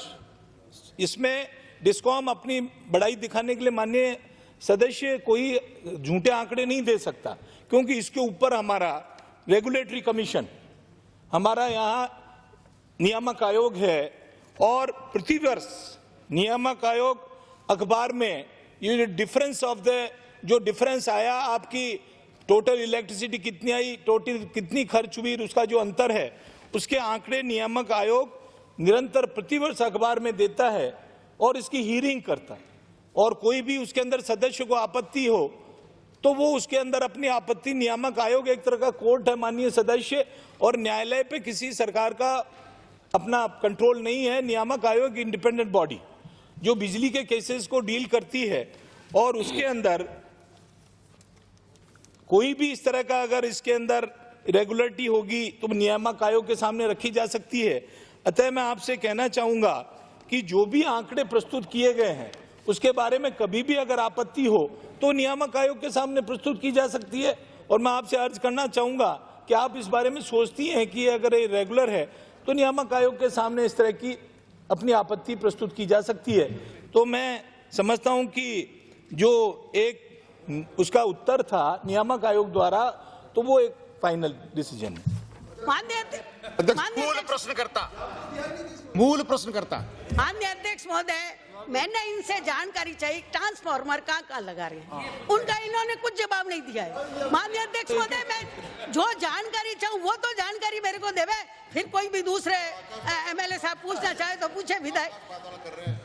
इसमें डिस्कॉम अपनी बड़ाई दिखाने के लिए माननीय सदस्य कोई झूठे आंकड़े नहीं दे सकता, क्योंकि इसके ऊपर हमारा रेगुलेटरी कमीशन, हमारा यहाँ नियामक आयोग है, और प्रतिवर्ष नियामक आयोग अखबार में ये डिफरेंस ऑफ द जो डिफरेंस आया, आपकी टोटल इलेक्ट्रिसिटी कितनी आई, टोटल कितनी खर्च हुई, उसका जो अंतर है, उसके आंकड़े नियामक आयोग निरंतर प्रतिवर्ष अखबार में देता है और इसकी हियरिंग करता है। और कोई भी उसके अंदर सदस्य को आपत्ति हो तो वो उसके अंदर अपनी आपत्ति, नियामक आयोग एक तरह का कोर्ट है माननीय सदस्य, और न्यायालय पे किसी सरकार का अपना कंट्रोल नहीं है। नियामक आयोग इंडिपेंडेंट बॉडी जो बिजली के केसेस को डील करती है, और उसके अंदर कोई भी इस तरह का अगर इसके अंदर इरेगुलरिटी होगी तो नियामक आयोग के सामने रखी जा सकती है। अतः मैं आपसे कहना चाहूंगा कि जो भी आंकड़े प्रस्तुत किए गए हैं उसके बारे में कभी भी अगर आपत्ति हो तो नियामक आयोग के सामने प्रस्तुत की जा सकती है। और मैं आपसे अर्ज करना चाहूंगा कि आप इस बारे में सोचती हैं कि अगर ये रेगुलर है तो नियामक आयोग के सामने इस तरह की अपनी आपत्ति प्रस्तुत की जा सकती है। तो मैं समझता हूं कि जो एक उसका उत्तर था नियामक आयोग द्वारा, तो वो एक फाइनल डिसीजन है। मूल प्रश्नकर्ता माननीय अध्यक्ष महोदय, मैंने इनसे जानकारी चाहिए ट्रांसफार्मर कहाँ लगा रहे हैं, उनका इन्होंने कुछ जवाब नहीं दिया है। माननीय अध्यक्ष महोदय, मैं जो जानकारी चाहूँ वो तो जानकारी मेरे को देवे, फिर कोई भी दूसरे MLA साहब पूछना चाहे तो पूछे। विधायक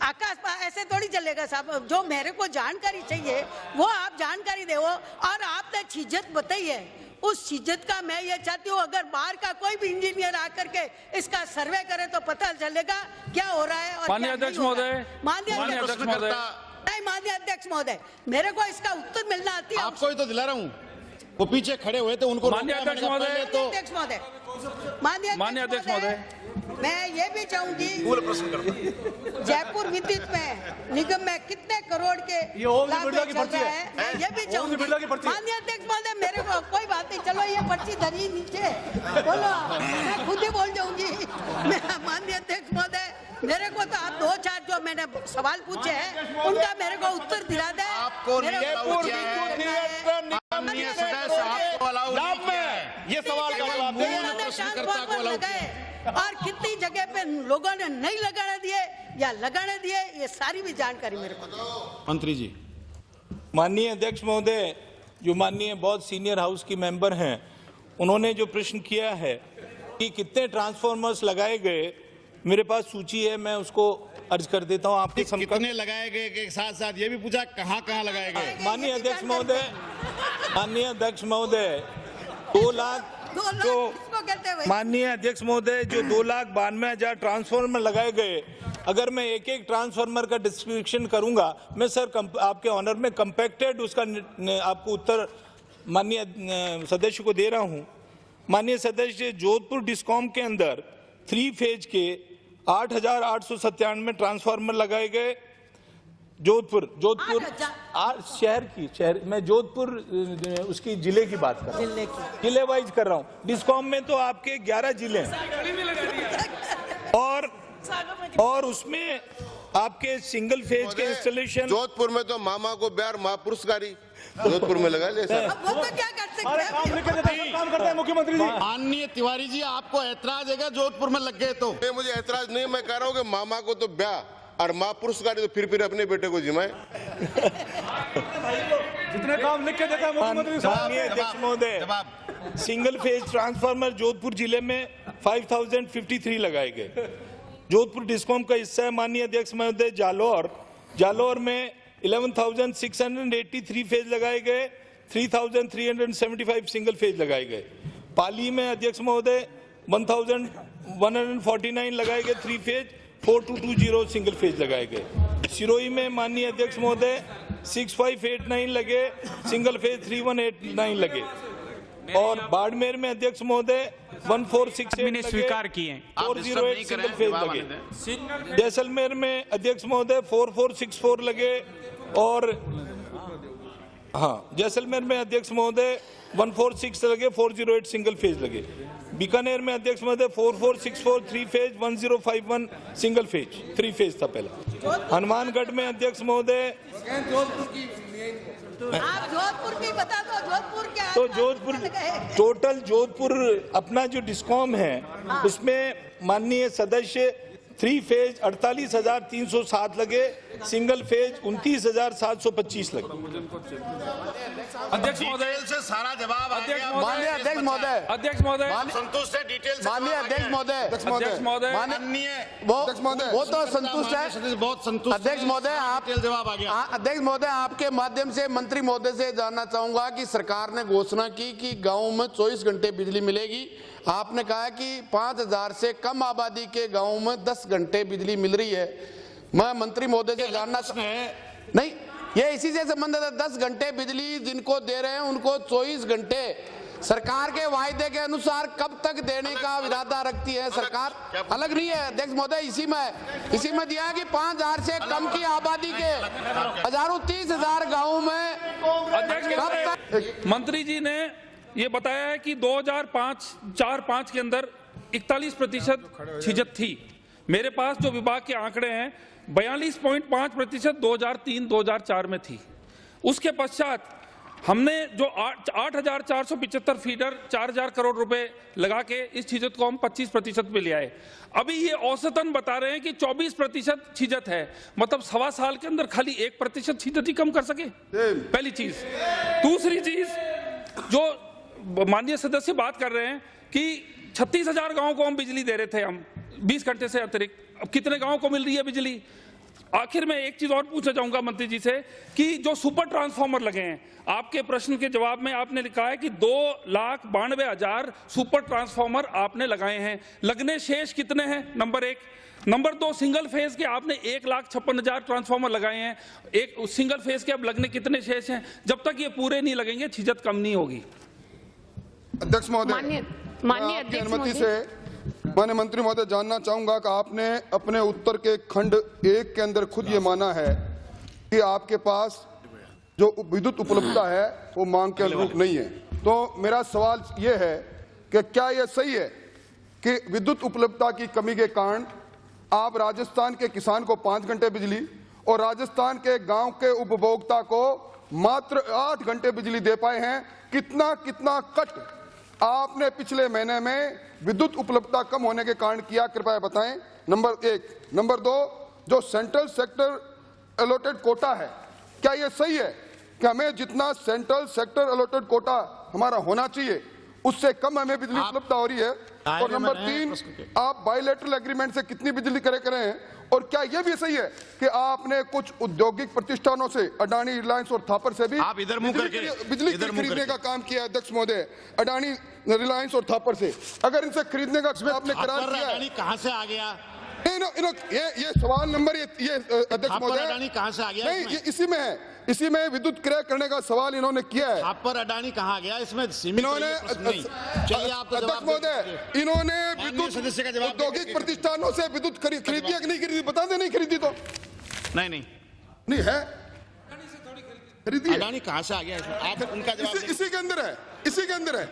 आकाश, ऐसे थोड़ी चलेगा साहब, जो मेरे को जानकारी चाहिए वो आप जानकारी दे। और आपने छीजत बताई है, उस छीजत का मैं ये चाहती हूँ अगर बाहर का कोई भी इंजीनियर आकर के इसका सर्वे करे तो पता चलेगा क्या हो रहा है। और माननीय अध्यक्ष महोदय, माननीय अध्यक्ष महोदय, मेरे को इसका उत्तर मिलना आती है। आपको ही तो दिला रहा हूँ, वो पीछे खड़े हुए थे उनको। माननीय अध्यक्ष महोदय, माननीय अध्यक्ष महोदय, मैं ये भी चाहूंगी जयपुर विद्युत में निगम में कितने करोड़ के लाभ चल रहा है, ये भी चाहूंगी। माननीय अध्यक्ष महोदय, मेरे को कोई बात नहीं, चलो ये पर्ची धरी नीचे, बोलो, मैं खुद ही बोल जाऊंगी। माननीय अध्यक्ष महोदय, मेरे को तो आप 2-4 जो मैंने सवाल पूछे हैं उनका मेरे को उत्तर दिला दे। आपको ये सवाल का जवाब प्रश्नकर्ता को अलाउ लगाए और कितनी जगह पे लोगों ने नहीं लगाने दिए या लगाने दिए, ये सारी भी जानकारी मेरे को दो। मंत्री जी। माननीय अध्यक्ष महोदय, जो माननीय बहुत सीनियर हाउस की मेंबर हैं, उन्होंने जो प्रश्न किया है कि कितने ट्रांसफॉर्मर्स लगाए गए, मेरे पास सूची है, मैं उसको अर्ज कर देता हूं आपके कितने लगाए गए के साथ साथ ये भी पूछा कहां लगाए गए। माननीय अध्यक्ष महोदय, 2 लाख जो माननीय अध्यक्ष महोदय जो 2,92,000 ट्रांसफार्मर लगाए गए, अगर मैं एक एक ट्रांसफार्मर का डिस्क्रिप्शन करूंगा, मैं सर आपके ऑनर में कंपैक्टेड उसका आपको उत्तर माननीय सदस्य को दे रहा हूं। माननीय सदस्य, जोधपुर डिस्कॉम के अंदर 3 फेज के 8,897 ट्रांसफार्मर लगाए गए। जोधपुर शहर मैं जोधपुर उसकी जिले की बात कर रहा हूँ, जिले वाइज कर रहा हूँ। डिस्कॉम में तो आपके 11 जिले हैं और उसमें आपके सिंगल फेज के इंस्टॉलेशन। जोधपुर में तो मामा को ब्यार माँ पुरस्कारी जोधपुर में लगा ले सर। वो तो क्या कर सकते हैं, काम करता है मुख्यमंत्री जी। माननीय तिवारी जी, आपको ऐतराज है जोधपुर में लग गए तो? मुझे ऐतराज नहीं, मैं कह रहा हूँ कि मामा को तो ब्याह और माँ पुरस्कारी तो फिर अपने बेटे को जिमाए। जितने काम लिख के देता है मुख्यमंत्री साहब। अध्यक्ष महोदय, सिंगल फेज ट्रांसफार्मर जोधपुर जिले में 5,053 लगाए गए। जोधपुर डिस्कॉम का हिस्सा है माननीय अध्यक्ष महोदय जालौर में 11,683 फेज लगाए गए, 3,375 सिंगल फेज लगाए गए। पाली में अध्यक्ष महोदय 1,149 लगाए गए 3 फेज, 4,220 सिंगल फेज लगाए गए। सिरोही में माननीय अध्यक्ष महोदय 6,589 लगे सिंगल फेज, 3,189 लगे। और बाड़मेर में अध्यक्ष महोदय 1,468 स्वीकार किए, 408 सिंगल फेज लगे। जैसलमेर में अध्यक्ष महोदय 4,464 लगे और जैसलमेर में अध्यक्ष महोदय 146 लगे, 408 सिंगल फेज लगे। बीकानेर में अध्यक्ष महोदय 4464 3 फेज, 1051 सिंगल फेज 3 फेज था पहला। हनुमानगढ़ में अध्यक्ष महोदय आप जोधपुर की बता दो, जोधपुर क्या तो जोधपुर टोटल जोधपुर अपना जो डिस्कॉम है उसमें माननीय सदस्य 3 फेज 48,307 लगे, सिंगल फेज 29,725 लगे। अध्यक्ष महोदय से सारा जवाब आ गया। माननीय अध्यक्ष महोदय संतुष्ट है डिटेल से? माननीय अध्यक्ष महोदय वो तो संतुष्ट है, बहुत संतुष्ट। अध्यक्ष महोदय आप जवाब आ गया। अध्यक्ष महोदय, आपके माध्यम से मंत्री महोदय से जानना चाहूंगा कि सरकार ने घोषणा की कि गाँव में 24 घंटे बिजली मिलेगी। आपने कहा कि 5,000 से कम आबादी के गाँव में 10 घंटे बिजली मिल रही है। मैं मंत्री महोदय से जानना नहीं, ये इसी से संबंधित है। 10 घंटे बिजली जिनको दे रहे हैं उनको 24 घंटे सरकार के वायदे के अनुसार कब तक देने का इरादा रखती है सरकार? अलग नहीं है अध्यक्ष महोदय, इसी में दिया है कि 5,000 से कम की आबादी के हजारों 30,000 गाँव में कब तक? मंत्री जी ने ये बताया है कि 2004-5 के अंदर 41% छिजत थी। मेरे पास जो विभाग के आंकड़े हैं 42.5% 2003-2004 में थी। उसके पश्चात हमने जो 8,475 फीडर 4,000 करोड़ रुपए लगा के इस छिजत को हम 25% पे ले आए। अभी ये औसतन बता रहे हैं कि 24% छिजत है, मतलब 1.25 साल के अंदर खाली 1% छिजत ही कम कर सके। पहली चीज। दूसरी चीज, जो माननीय सदस्य बात कर रहे हैं कि 36,000 गांव को हम बिजली दे रहे थे, हम 20 घंटे से अतिरिक्त। अब कितने गांव को मिल रही है बिजली? आखिर में एक चीज और पूछना चाहूंगा मंत्री जी से कि जो सुपर ट्रांसफार्मर लगे हैं, आपके प्रश्न के जवाब में आपने लिखा है कि 2,92,000 सुपर ट्रांसफार्मर आपने लगाए हैं। लगने शेष कितने हैं? नंबर 1। नंबर 2, सिंगल फेज के आपने 1,56,000 ट्रांसफार्मर लगाए हैं। एक सिंगल फेज के अब लगने कितने शेष हैं? जब तक ये पूरे नहीं लगेंगे छिजत कम नहीं होगी। अध्यक्ष महोदय, माननीय अनुमति से माननीय मंत्री महोदय जानना चाहूंगा कि आपने अपने उत्तर के खंड 1 के अंदर खुद ये माना है कि आपके पास जो विद्युत उपलब्धता है वो मांग के अनुरूप नहीं है। तो मेरा सवाल ये है कि क्या यह सही है कि विद्युत उपलब्धता की कमी के कारण आप राजस्थान के किसान को 5 घंटे बिजली और राजस्थान के गांव के उपभोक्ता को मात्र 8 घंटे बिजली दे पाए हैं? कितना कट आपने पिछले महीने में विद्युत उपलब्धता कम होने के कारण किया, कृपया बताएं। नंबर 1। नंबर 2, जो सेंट्रल सेक्टर अलॉटेड कोटा है, क्या यह सही है कि हमें जितना सेंट्रल सेक्टर अलॉटेड कोटा हमारा होना चाहिए उससे कम हमें बिजली उपलब्धता हो रही है? और नंबर 3, आप बायलैटरल एग्रीमेंट से कितनी बिजली करे हैं? और क्या यह भी सही है कि आपने कुछ औद्योगिक प्रतिष्ठानों से, अडानी, रिलायंस और थापर से भी आप इधर मुंह करके बिजली खरीदने का काम किया? अध्यक्ष महोदय, अडानी, रिलायंस और थापर से अगर इनसे खरीदने का आपने करार किया है, कहां से आ गया? ये सवाल नंबर ये अध्यक्ष महोदय अडानी कहां से आ गया? नहीं, ये इसी में है, इसी में विद्युत क्रय करने का सवाल इन्होंने किया है। आप पर अडानी कहाँ गया इसमें? इन्होंने अध्यक्ष महोदय, इन्होंने विद्युत औद्योगिक प्रतिष्ठानों से विद्युत खरीदी या नहीं खरीदी? बता दें, नहीं खरीदी तो नहीं है, खरीदी है। अडानी कहाँ से आ गया इसमें? आप उनका जवाब इसी के अंदर है, इसी के अंदर है।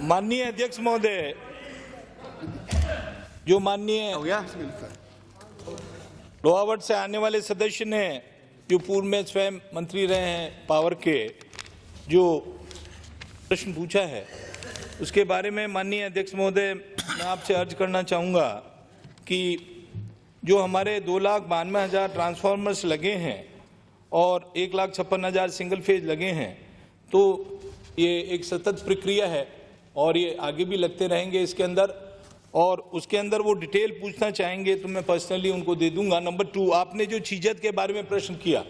माननीय अध्यक्ष महोदय, जो माननीय लोहावट से आने वाले सदस्य ने, जो पूर्व में स्वयं मंत्री रहे हैं पावर के, जो प्रश्न पूछा है उसके बारे में माननीय अध्यक्ष महोदय मैं आपसे अर्ज करना चाहूँगा कि जो हमारे 2,92,000 ट्रांसफार्मर्स लगे हैं और 1,56,000 सिंगल फेज लगे हैं, तो ये एक सतत प्रक्रिया है और ये आगे भी लगते रहेंगे इसके अंदर। और उसके अंदर वो डिटेल पूछना चाहेंगे तो मैं पर्सनली उनको दे दूंगा। नंबर 2, आपने जो छीजत के बारे में प्रश्न किया,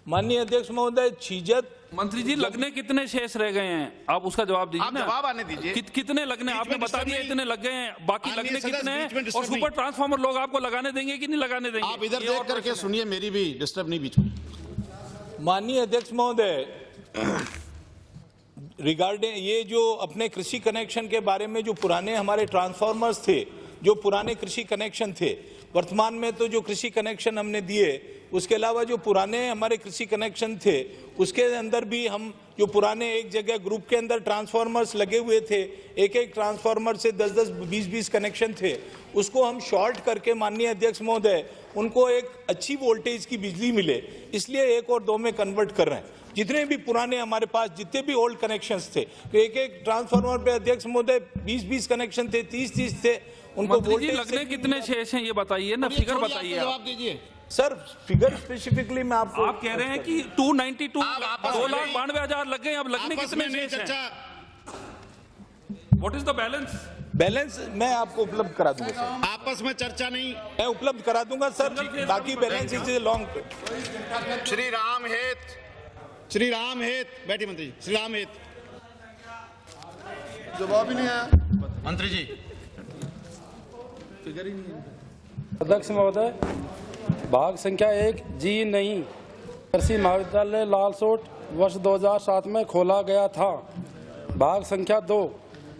माननीय अध्यक्ष महोदय, छीजत मंत्री जी लगने कितने शेष रह गए हैं, आप उसका जवाब दीजिए ना। जवाब आने दीजिए। कितने लगने, आपने बता दिया इतने लग गए हैं, बाकी लगने कितने हैं? और सुपर ट्रांसफार्मर लोग आपको लगाने देंगे कि नहीं लगाने देंगे? आप इधर देख करके सुनिए, मेरी भी डिस्टर्ब नहीं बीच में। माननीय अध्यक्ष महोदय, रिगार्डिंग ये जो अपने कृषि कनेक्शन के बारे में, जो पुराने हमारे ट्रांसफार्मर्स थे, जो पुराने कृषि कनेक्शन थे, वर्तमान में तो जो कृषि कनेक्शन हमने दिए, उसके अलावा जो पुराने हमारे कृषि कनेक्शन थे उसके अंदर भी हम जो पुराने एक जगह ग्रुप के अंदर ट्रांसफार्मर्स लगे हुए थे, एक ट्रांसफार्मर से 10-10, 20-20 कनेक्शन थे, उसको हम शॉर्ट करके माननीय अध्यक्ष महोदय उनको एक अच्छी वोल्टेज की बिजली मिले, इसलिए 1 और 2 में कन्वर्ट कर रहे हैं। जितने भी पुराने हमारे पास जितने भी ओल्ड कनेक्शंस थे, तो एक ट्रांसफार्मर पे अध्यक्ष महोदय 20-20 कनेक्शन थे, 30-30 थे, उनको वोल्टेज लगने कितने शेष हैं ये बताइए ना, फिगर बताइए। जवाब दीजिए सर, फिगर स्पेसिफिकली मैं आपको। आप कह रहे हैं कि 292 2,92,000 लग गए, अब लगने कितने शेष हैं? व्हाट इज द बैलेंस मैं आपको उपलब्ध करा दूंगा सर। आपस में चर्चा नहीं, मैं उपलब्ध करा दूंगा सर, बाकी balance is long. Shri Ram हेत बैठिए मंत्री, श्री राम हेत। जवाब ही नहीं आया मंत्री जी। अध्यक्ष महोदय, भाग संख्या 1 जी नहीं, कृषि महाविद्यालय लालसोट वर्ष 2007 में खोला गया था। भाग संख्या 2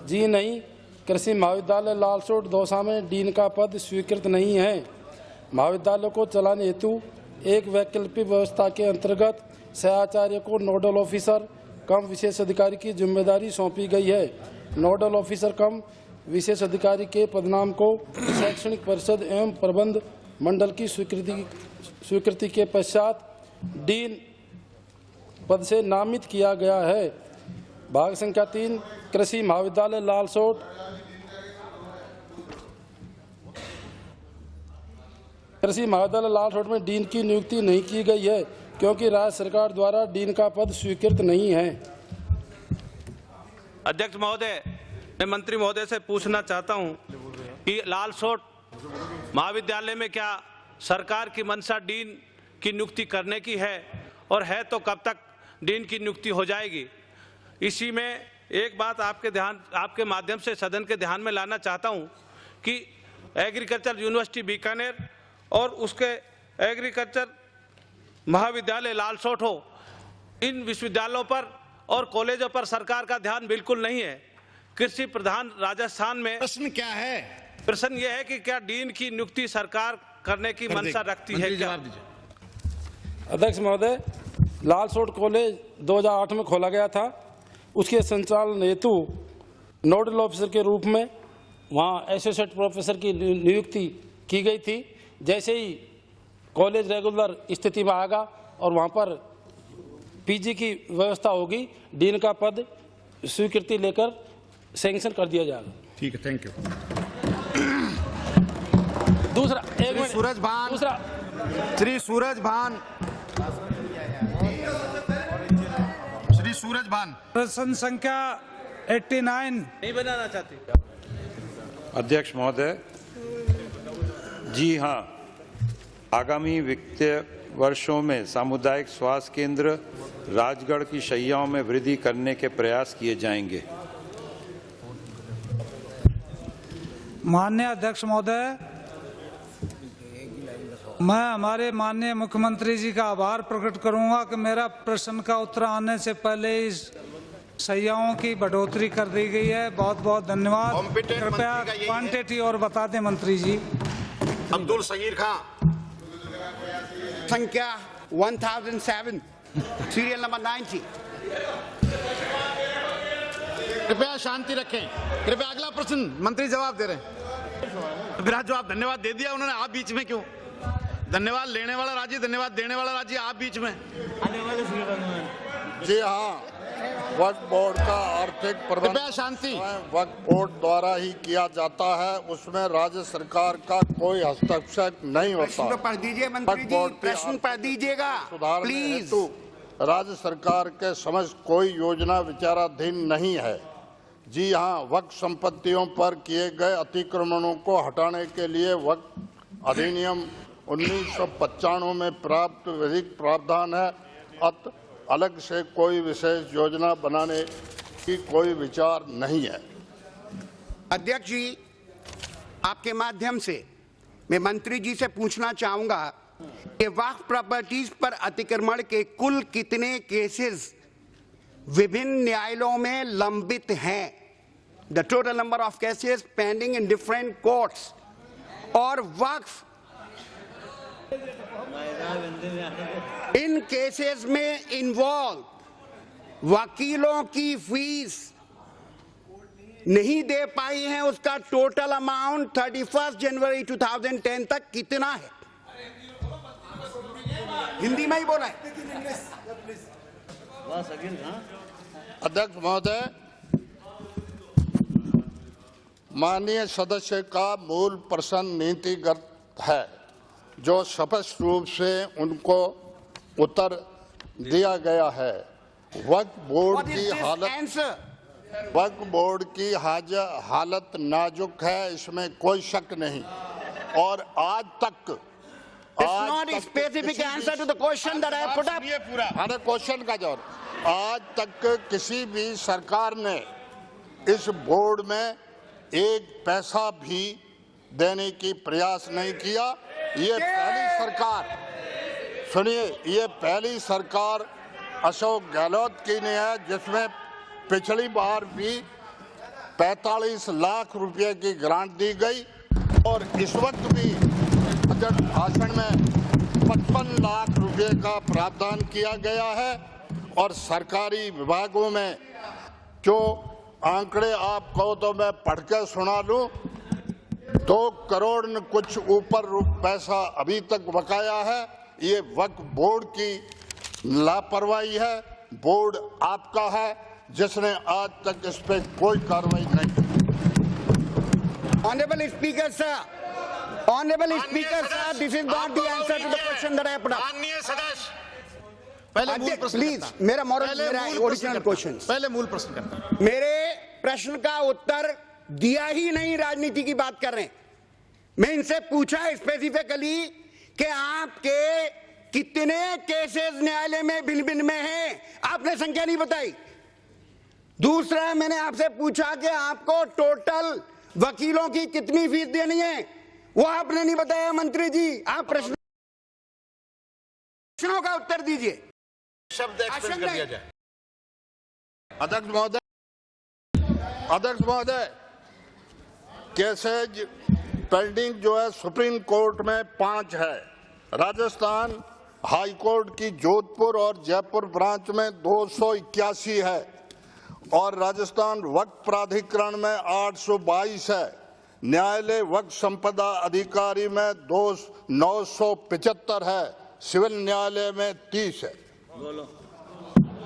जी नहीं, कृषि महाविद्यालय लालसोट दौसा में डीन का पद स्वीकृत नहीं है। महाविद्यालय को चलाने हेतु एक वैकल्पिक व्यवस्था के अंतर्गत सहआचार्य को नोडल ऑफिसर कम विशेष अधिकारी की जिम्मेदारी सौंपी गई है। नोडल ऑफिसर कम विशेष अधिकारी के पदनाम को शैक्षणिक परिषद एवं प्रबंध मंडल की स्वीकृति के पश्चात डीन पद से नामित किया गया है। भाग संख्या 3 कृषि महाविद्यालय लालसोट में डीन की नियुक्ति नहीं की गई है क्योंकि राज्य सरकार द्वारा डीन का पद स्वीकृत नहीं है। अध्यक्ष महोदय, मैं मंत्री महोदय से पूछना चाहता हूं कि लालसोट महाविद्यालय में क्या सरकार की मंशा डीन की नियुक्ति करने की है, और है तो कब तक डीन की नियुक्ति हो जाएगी? इसी में एक बात आपके माध्यम से सदन के ध्यान में लाना चाहता हूं कि एग्रीकल्चर यूनिवर्सिटी बीकानेर और उसके एग्रीकल्चर महाविद्यालय लालसोट हो, इन विश्वविद्यालयों पर और कॉलेजों पर सरकार का ध्यान बिल्कुल नहीं है। कृषि प्रधान राजस्थान में प्रश्न क्या है? प्रश्न यह है कि क्या डीन की नियुक्ति सरकार करने की मंशा रखती है क्या? अध्यक्ष महोदय, लालसोट कॉलेज 2008 में खोला गया था। उसके संचालन हेतु नोडल ऑफिसर के रूप में वहाँ एसोसिएट प्रोफेसर की नियुक्ति की गई थी। जैसे ही कॉलेज रेगुलर स्थिति में आएगा और वहाँ पर पीजी की व्यवस्था होगी, डीन का पद स्वीकृति लेकर सैंक्शन कर दिया जाएगा। ठीक है, थैंक यू। दूसरा एक मिनट, सूरज भान, दूसरा श्री सूरज भान, श्री सूरज भान, प्रश्न संख्या 89 नहीं बनाना चाहते। अध्यक्ष महोदय, जी हाँ, आगामी वित्तीय वर्षों में सामुदायिक स्वास्थ्य केंद्र राजगढ़ की शैय्याओं में वृद्धि करने के प्रयास किए जाएंगे। माननीय अध्यक्ष महोदय, मैं हमारे माननीय मुख्यमंत्री जी का आभार प्रकट करूंगा कि मेरा प्रश्न का उत्तर आने से पहले इस शैय्याओं की बढ़ोतरी कर दी गई है। बहुत बहुत धन्यवाद। कृपया क्वांटिटी और बता दें मंत्री जी। अब्दुल सगीर खां, संख्या 1007 सीरियल नंबर 90। कृपया शांति रखें। कृपया अगला प्रश्न, मंत्री जवाब दे रहे हैं। विराज जवाब, धन्यवाद दे दिया उन्होंने, आप बीच में क्यों? धन्यवाद लेने वाला राज्य, धन्यवाद देने वाला राज्य, आप बीच में। जी हाँ, वक्फ बोर्ड का आर्थिक प्रबंधन शांति वक्फ बोर्ड द्वारा ही किया जाता है, उसमें राज्य सरकार का कोई हस्तक्षेप नहीं होता। पढ़ दीजिए मंत्री जी, प्रश्न पढ़ दीजिएगा प्लीज। राज्य सरकार के समक्ष कोई योजना विचाराधीन नहीं है। जी हाँ, वक्फ संपत्तियों पर किए गए अतिक्रमणों को हटाने के लिए वक्फ अधिनियम 1995 में प्राप्त विधिक प्रावधान है। अलग से कोई विशेष योजना बनाने की कोई विचार नहीं है। अध्यक्ष जी, आपके माध्यम से मैं मंत्री जी से पूछना चाहूंगा कि वक्फ प्रॉपर्टीज पर अतिक्रमण के कुल कितने केसेस विभिन्न न्यायालयों में लंबित हैं? The total number of cases pending in different courts. और वक्फ इन केसेस में इन्वॉल्व वकीलों की फीस नहीं दे पाई है, उसका टोटल अमाउंट 31 जनवरी 2010 तक कितना है? हिंदी में ही बोला है। अध्यक्ष महोदय, माननीय सदस्य का मूल प्रश्न नीतिगत है, जो स्पष्ट रूप से उनको उत्तर दिया गया है। वक्फ बोर्ड की हालत नाजुक है, इसमें कोई शक नहीं। और आज तक क्वेश्चन का जवाब, आज तक किसी भी सरकार ने इस बोर्ड में एक पैसा भी देने की प्रयास नहीं किया। ये पहली सरकार, सुनिए, ये पहली सरकार अशोक गहलोत की ने है, जिसमें पिछली बार भी 45 लाख रुपए की ग्रांट दी गई और इस वक्त भी बजट भाषण में 55 लाख रुपए का प्रावधान किया गया है। और सरकारी विभागों में जो आंकड़े आप कहो तो मैं पढ़ के सुना लूं, 2 करोड़ न कुछ ऊपर पैसा अभी तक बकाया है। ये वक्फ बोर्ड की लापरवाही है। बोर्ड आपका है, जिसने आज तक इस पे कोई कार्रवाई नहीं की। Honourable speaker sir, honourable speaker sir, this is not the answer to the question that I put up. माननीय सदस्य, पहले मूल प्रश्न प्लीज, मेरा ओरिजिनल क्वेश्चन, पहले मूल प्रश्न करना। मेरे प्रश्न का उत्तर दिया ही नहीं, राजनीति की बात कर रहे हैं। मैं इनसे पूछा स्पेसिफिकली कि आपके कितने केसेस न्यायालय में भिन्न भिन्न में हैं, आपने संख्या नहीं बताई। दूसरा, मैंने आपसे पूछा कि आपको टोटल वकीलों की कितनी फीस देनी है, वो आपने नहीं बताया। मंत्री जी, आप प्रश्नों का उत्तर दीजिए। शब्द एक्सप्लेन कर दिया जाए। अध्यक्ष महोदय, केसेज पेंडिंग जो है सुप्रीम कोर्ट में 5 है। राजस्थान हाई कोर्ट की जोधपुर और जयपुर ब्रांच में 281 है और राजस्थान वक्फ प्राधिकरण में 822 है। न्यायालय वक्फ संपदा अधिकारी में 975 है। सिविल न्यायालय में 30 है।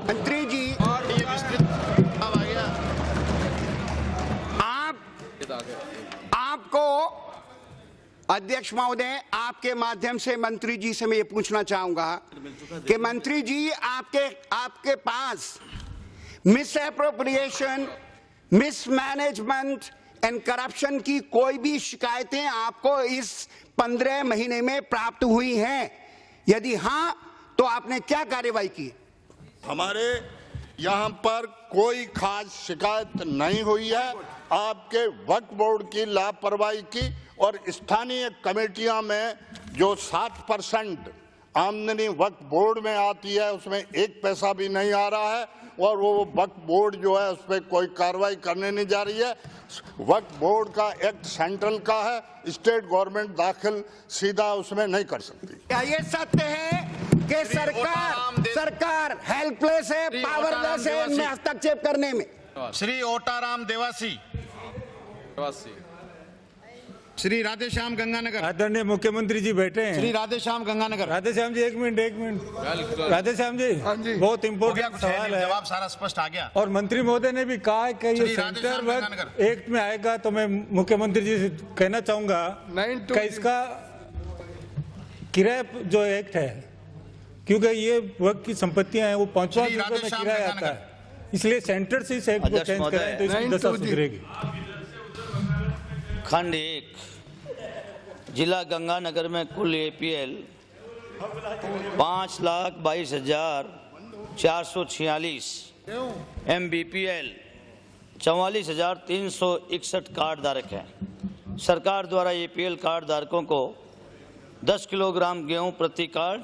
मंत्री जी, और ये विस्तृत आ गया। अध्यक्ष महोदय, आपके माध्यम से मंत्री जी से मैं ये पूछना चाहूंगा कि मंत्री जी आपके पास misappropriation, mismanagement and corruption की कोई भी शिकायतें आपको इस 15 महीने में प्राप्त हुई हैं? यदि हां, तो आपने क्या कार्रवाई की? हमारे यहाँ पर कोई खास शिकायत नहीं हुई है। आपके वक्फ बोर्ड की लापरवाही की और स्थानीय कमेटियां में जो 7% आमदनी वक्फ बोर्ड में आती है उसमें 1 पैसा भी नहीं आ रहा है और वो वक्फ बोर्ड जो है उस पर कोई कार्रवाई करने नहीं जा रही है। वक्फ बोर्ड का एक्ट सेंट्रल का है, स्टेट गवर्नमेंट दाखिल सीधा उसमें नहीं कर सकती। क्या ये सत्य है कि सरकार हेल्पलेस है, पावरलेस है इनमें हस्तक्षेप करने में? श्री ओटाराम देवासी, श्री राधेश्याम गंगानगर। आदरणीय मुख्यमंत्री जी बैठे हैं। श्री राधेश्याम गंगानगर। राधेश्याम जी, एक मिनट। राधेश्याम जी, बहुत इम्पोर्टेंट सवाल है। जवाब सारा स्पष्ट आ गया। और मंत्री महोदय ने भी कहा है कि ये सेंटर वर्क एक्ट में आएगा, तो मैं मुख्यमंत्री जी से कहना चाहूंगा कि इसका किराया जो एक्ट है, क्योंकि ये वर्क की संपत्तियां हैं, वो 5 रुपए में किराया आता है, इसलिए सेंटर से इस एक्ट को चेंज करें तो इसकी दशा सुधरेगी। खंड 1 जिला गंगानगर में कुल APL 5,22,446, MBPL 44,361 कार्ड धारक हैं। सरकार द्वारा APL कार्ड धारकों को 10 किलोग्राम गेहूं प्रति कार्ड,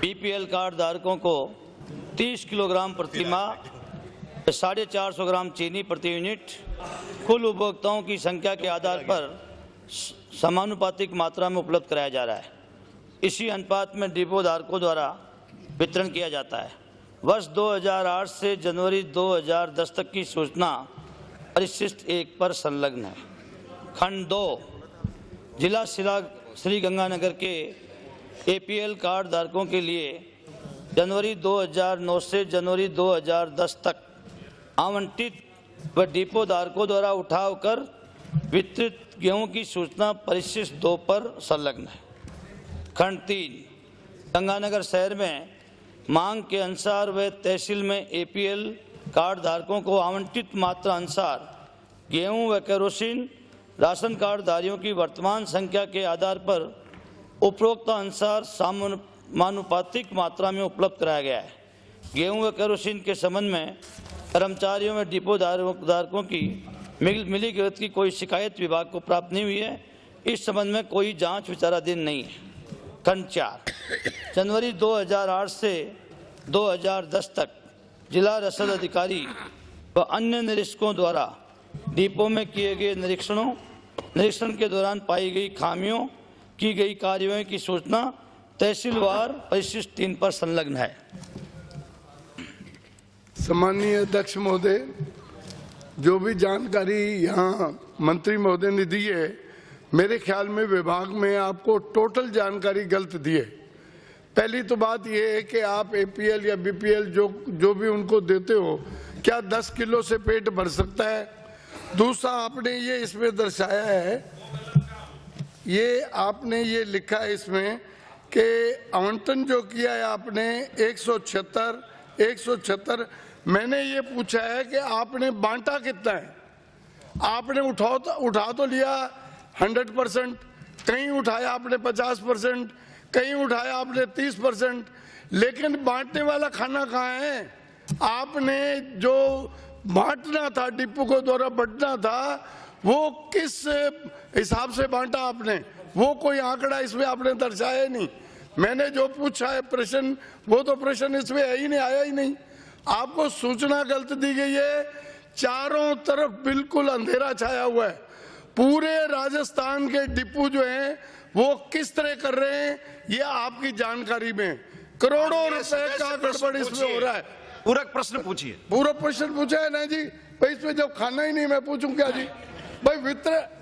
BPL कार्ड धारकों को 30 किलोग्राम प्रति माह, 450 ग्राम चीनी प्रति यूनिट, कुल उपभोक्ताओं की संख्या के आधार पर समानुपातिक मात्रा में उपलब्ध कराया जा रहा है। इसी अनुपात में डिपो धारकों द्वारा वितरण किया जाता है। वर्ष 2008 से जनवरी 2010 तक की सूचना परिशिष्ट 1 पर संलग्न है। खंड 2 जिला श्री गंगानगर के APL कार्ड धारकों के लिए जनवरी 2009 से जनवरी 2010 तक आवंटित व डिपो धारकों द्वारा उठाकर वितरित गेहूं की सूचना परिशिष्ट 2 पर संलग्न है। खंड 3 गंगानगर शहर में मांग के अनुसार व तहसील में APL कार्ड धारकों को आवंटित मात्रा अनुसार गेहूं व केरोसिन राशन कार्ड धारियों की वर्तमान संख्या के आधार पर उपरोक्त अनुसार समानुपातिक मात्रा में उपलब्ध कराया गया है। गेहूं व केरोसिन के संबंध में कर्मचारियों में डिपो धारकों की मिलीभगत की कोई शिकायत विभाग को प्राप्त नहीं हुई है। इस संबंध में कोई जांच विचाराधीन नहीं है। खंड 4 जनवरी 2008 से 2010 तक जिला रसद अधिकारी व अन्य निरीक्षकों द्वारा डिपो में किए गए निरीक्षण के दौरान पाई गई खामियों की गई कार्रवाई की सूचना तहसीलवार परिशिष्ट 3 पर संलग्न है। सम्माननीय अध्यक्ष महोदय, जो भी जानकारी यहाँ मंत्री महोदय ने दी है, मेरे ख्याल में विभाग में आपको टोटल जानकारी गलत दी है। पहली तो बात यह है कि आप APL या BPL जो भी उनको देते हो, क्या 10 किलो से पेट भर सकता है? दूसरा, आपने ये इसमें दर्शाया है, ये आपने ये लिखा है इसमें कि आवंटन जो किया है आपने 176। मैंने ये पूछा है कि आपने बांटा कितना है? आपने उठा तो लिया 100%, कहीं उठाया आपने 50%, कहीं उठाया आपने 30%, लेकिन बांटने वाला खाना कहाँ है? आपने जो बांटना था, डिपो को द्वारा बंटना था, वो किस हिसाब से बांटा आपने? वो कोई आंकड़ा इसमें आपने दर्शाया नहीं। मैंने जो पूछा है प्रश्न, वो तो प्रश्न इसमें है ही नहीं, आया ही नहीं। आपको सूचना गलत दी गई है। चारों तरफ बिल्कुल अंधेरा छाया हुआ है। पूरे राजस्थान के डिपो जो हैं वो किस तरह कर रहे हैं, ये आपकी जानकारी में करोड़ों रुपए का गड़बड़ इसमें हो रहा है। पूरक प्रश्न पूछिए। पूरक प्रश्न पूछा है ना जी भाई, इसमें जब खाना ही नहीं मैं पूछूं क्या जी? भाई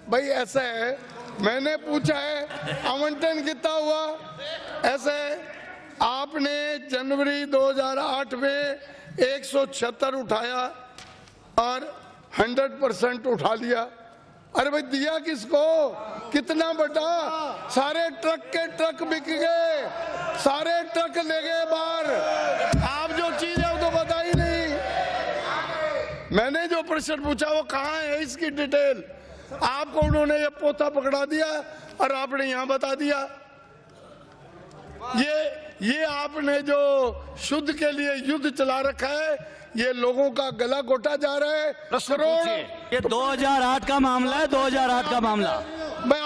भाई ऐसा है, मैंने पूछा है आवंटन कितना हुआ, ऐसा है आपने जनवरी 2008 में 176 उठाया और 100% उठा लिया। अरे भाई दिया किसको, कितना बटा? सारे ट्रक के ट्रक बिक गए, सारे ट्रक ले गए बाहर। आप जो चीज है वो तो बता ही नहीं। मैंने जो प्रश्न पूछा वो कहाँ है इसकी डिटेल? आपको उन्होंने ये पोथा पकड़ा दिया और आपने यहाँ बता दिया। ये आपने जो शुद्ध के लिए युद्ध चला रखा है, ये लोगों का गला घोटा जा रहा है। करोड़, ये 2008 का मामला है, 2008 का मामला। मैं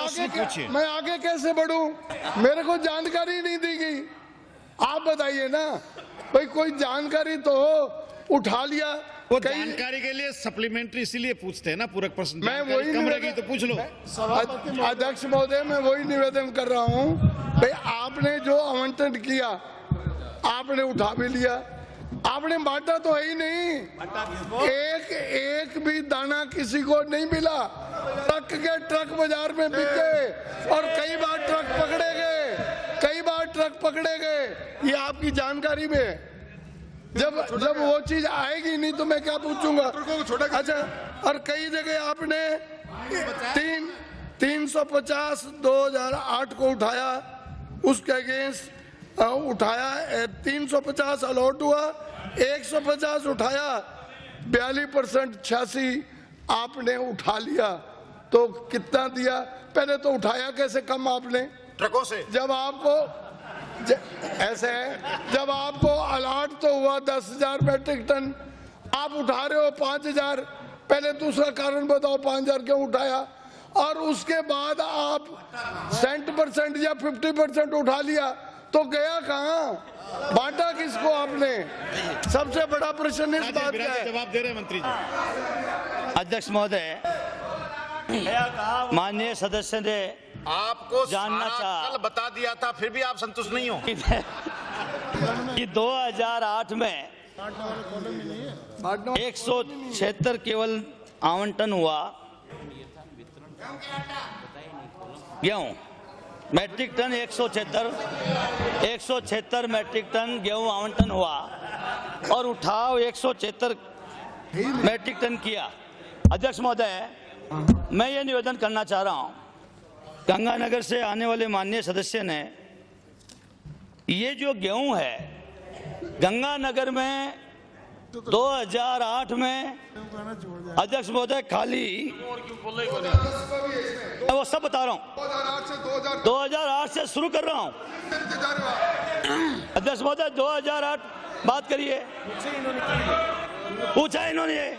आगे कैसे बढ़ूं? मेरे को जानकारी नहीं दी गई। आप बताइए ना भाई, कोई जानकारी तो हो, उठा लिया। वो जानकारी के लिए सप्लीमेंट्री इसीलिए पूछते हैं ना, पूरक प्रश्न। मैं वही कम रहेगी तो पूछ लो। अध्यक्ष महोदय, मैं वही निवेदन कर रहा हूँ भाई, आपने जो आवंटन किया आपने उठा भी लिया, आपने बांटा तो है ही नहीं। एक भी दाना किसी को नहीं मिला। ट्रक के ट्रक बाजार में बिक गए और कई बार ट्रक पकड़े गए। ये आपकी जानकारी में है। जब वो चीज आएगी नहीं तो मैं क्या पूछूंगा? अच्छा, और कई जगह आपने 350 2008 को उठाया, उसके अगेंस्ट उठाया 350 अलॉट हुआ, 150 उठाया, 42% 86 आपने उठा लिया। तो कितना दिया? पहले तो उठाया कैसे कम आपने? ट्रकों से। जब आपको ऐसे है, जब आपको अलॉट तो हुआ 10,000 मैट्रिक टन, आप उठा रहे हो 5,000। पहले तो उसका कारण बताओ, 5,000 क्यों उठाया? और उसके बाद आप 60% या 50% उठा लिया, तो गया कहाँ? बांटा किसको आपने? सबसे बड़ा प्रश्न इस बात का है। जवाब दे रहे हैं मंत्री जी। अध्यक्ष महोदय, माननीय सदस्य ने आपको जानना कल बता दिया था, फिर भी आप संतुष्ट नहीं हो कि 2008 में 176 केवल आवंटन हुआ गेहूं, मैट्रिक टन 176 मैट्रिक टन गेहूं आवंटन हुआ और उठाव 176 मैट्रिक टन किया। अध्यक्ष महोदय, मैं ये निवेदन करना चाह रहा हूं, गंगानगर से आने वाले माननीय सदस्य ने, ये जो गेहूं है गंगानगर में 2008 में, अध्यक्ष महोदय खाली वो सब बता रहा हूं, 2008 से शुरू कर रहा हूं। अध्यक्ष महोदय 2008 बात करिए, पूछा इन्होंने।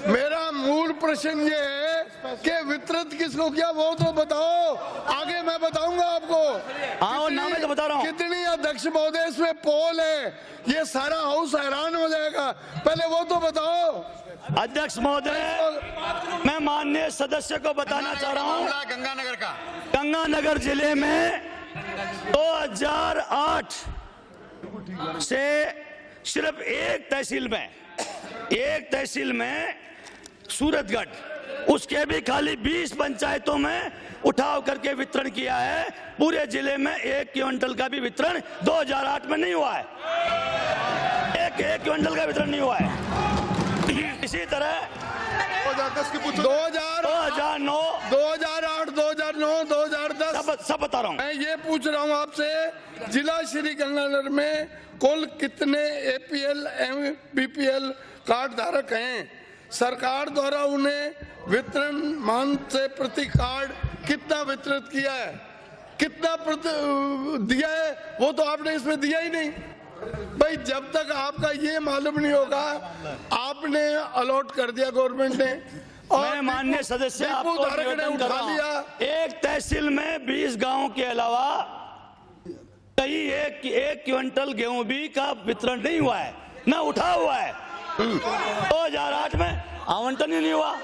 मेरा मूल प्रश्न ये है कि वितरित किसको किया वो तो बताओ, आगे मैं बताऊंगा आपको। हाँ, नाम है तो बता रहा हूँ। कितनी अध्यक्ष महोदय इसमें पोल है, ये सारा हाउस हैरान हो जाएगा। पहले वो तो बताओ। अध्यक्ष महोदय, मैं माननीय सदस्य को बताना चाह रहा हूँ, गंगानगर का, गंगानगर जिले में 2008 से सिर्फ एक तहसील में सूरतगढ़, उसके भी खाली 20 पंचायतों में उठाव करके वितरण किया है। पूरे जिले में 1 क्विंटल का भी वितरण 2008 में नहीं हुआ है। एक क्विंटल का वितरण नहीं हुआ है। इसी तरह 2009, 2008, 2009, 2010 सब बता रहा हूँ। मैं ये पूछ रहा हूँ आपसे, जिला श्री गंगानगर में कुल कितने APL BPL कार्ड धारक हैं? सरकार द्वारा उन्हें वितरण मान से प्रति कार्ड कितना वितरित किया है, कितना दिया है? वो तो आपने इसमें दिया ही नहीं। भाई जब तक आपका ये मालूम नहीं होगा, आपने अलॉट कर दिया गवर्नमेंट ने, और माननीय सदस्य आपको निवेदन कर रहा हूं, एक तहसील में 20 गांव के अलावा कहीं एक क्विंटल गेहूं भी का वितरण नहीं हुआ है, न उठा हुआ है। 2008 में आवंटन ही नहीं हुआ।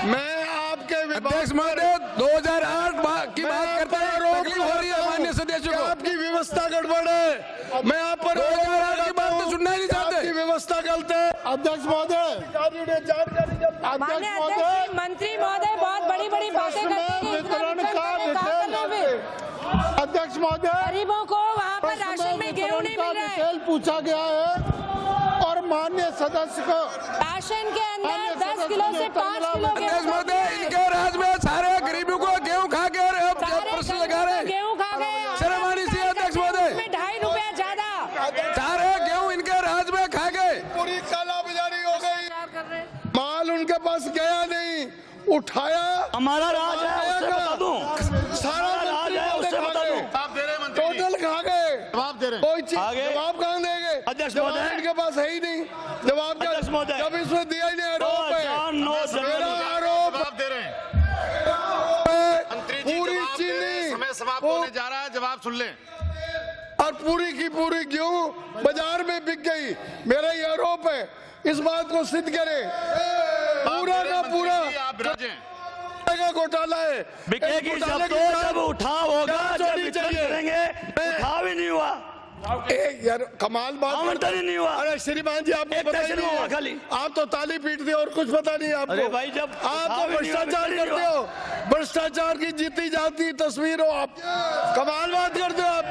मैं आपके अध्यक्ष महोदय 2008 की बात करते हैं, तकलीफ हो रही है माननीय सदस्यों को। आपकी व्यवस्था गड़बड़ है। मैं आप पर 2008 की बात तो सुनना ही नहीं चाहते। आपकी व्यवस्था गलत है। अध्यक्ष महोदय, मंत्री महोदय बहुत बड़ी बड़ी बातें करते हैं। अध्यक्ष महोदय, गरीबों को वहाँ पर राशन में गेहूं नहीं मिल रहा है। पूछा गया है और माननीय सदस्य को राशन के अंदर 10 किलो से 5 किलो अध्यक्ष महोदय, इनके राज में सारे गरीबों को गेहूं खा के प्रश्न लगा रहे, गेहूँ खा गए। शर्मानी सी अध्यक्ष महोदय, 2.5 रुपया ज्यादा। सारे गेहूं इनके राज में खा गए। पूरी कालाबाजारी हो गई, माल उनके पास गया नहीं, उठाया। हमारा राज है, उससे बता दूं। सारा राज है, उससे बता दूं। टोटल खा गए। जवाब दे रहे हैं। कोई चीज जवाब कहाँ देंगे? अध्यक्ष जवाब महोदय, इनके पास है ही नहीं। जवाब क्या? अध्यक्ष महोदय, जब इसमें दिया ही नहीं। आरोप है, मेरा आरोप। जवाब दे रहे हैं मंत्री जी, पूरी जवाब दे रहे हैं। चीनी समय समाप्त होने जा रहा है, जवाब सुन लें। और पूरी की पूरी गेहूं बाजार में बिक गई। मेरा ये आरोप है, इस बात को सिद्ध करें। पूरा का पूरा आप विराजें। का घोटाला है। बिकेगी जब तो जब उठाव होगा, जब वितरण करेंगे। उठाव ही नहीं हुआ, यार कमाल बात। आवंटन ही नहीं हुआ। अरे श्रीमान जी, आपको पता ही नहीं है। खाली आप तो ताली पीटते हो और कुछ पता नहीं आपको। अरे भाई, जब आप तो भ्रष्टाचार करते हो, भ्रष्टाचार की जीती जाती तस्वीर हो आप। कमाल बात करते हो आप।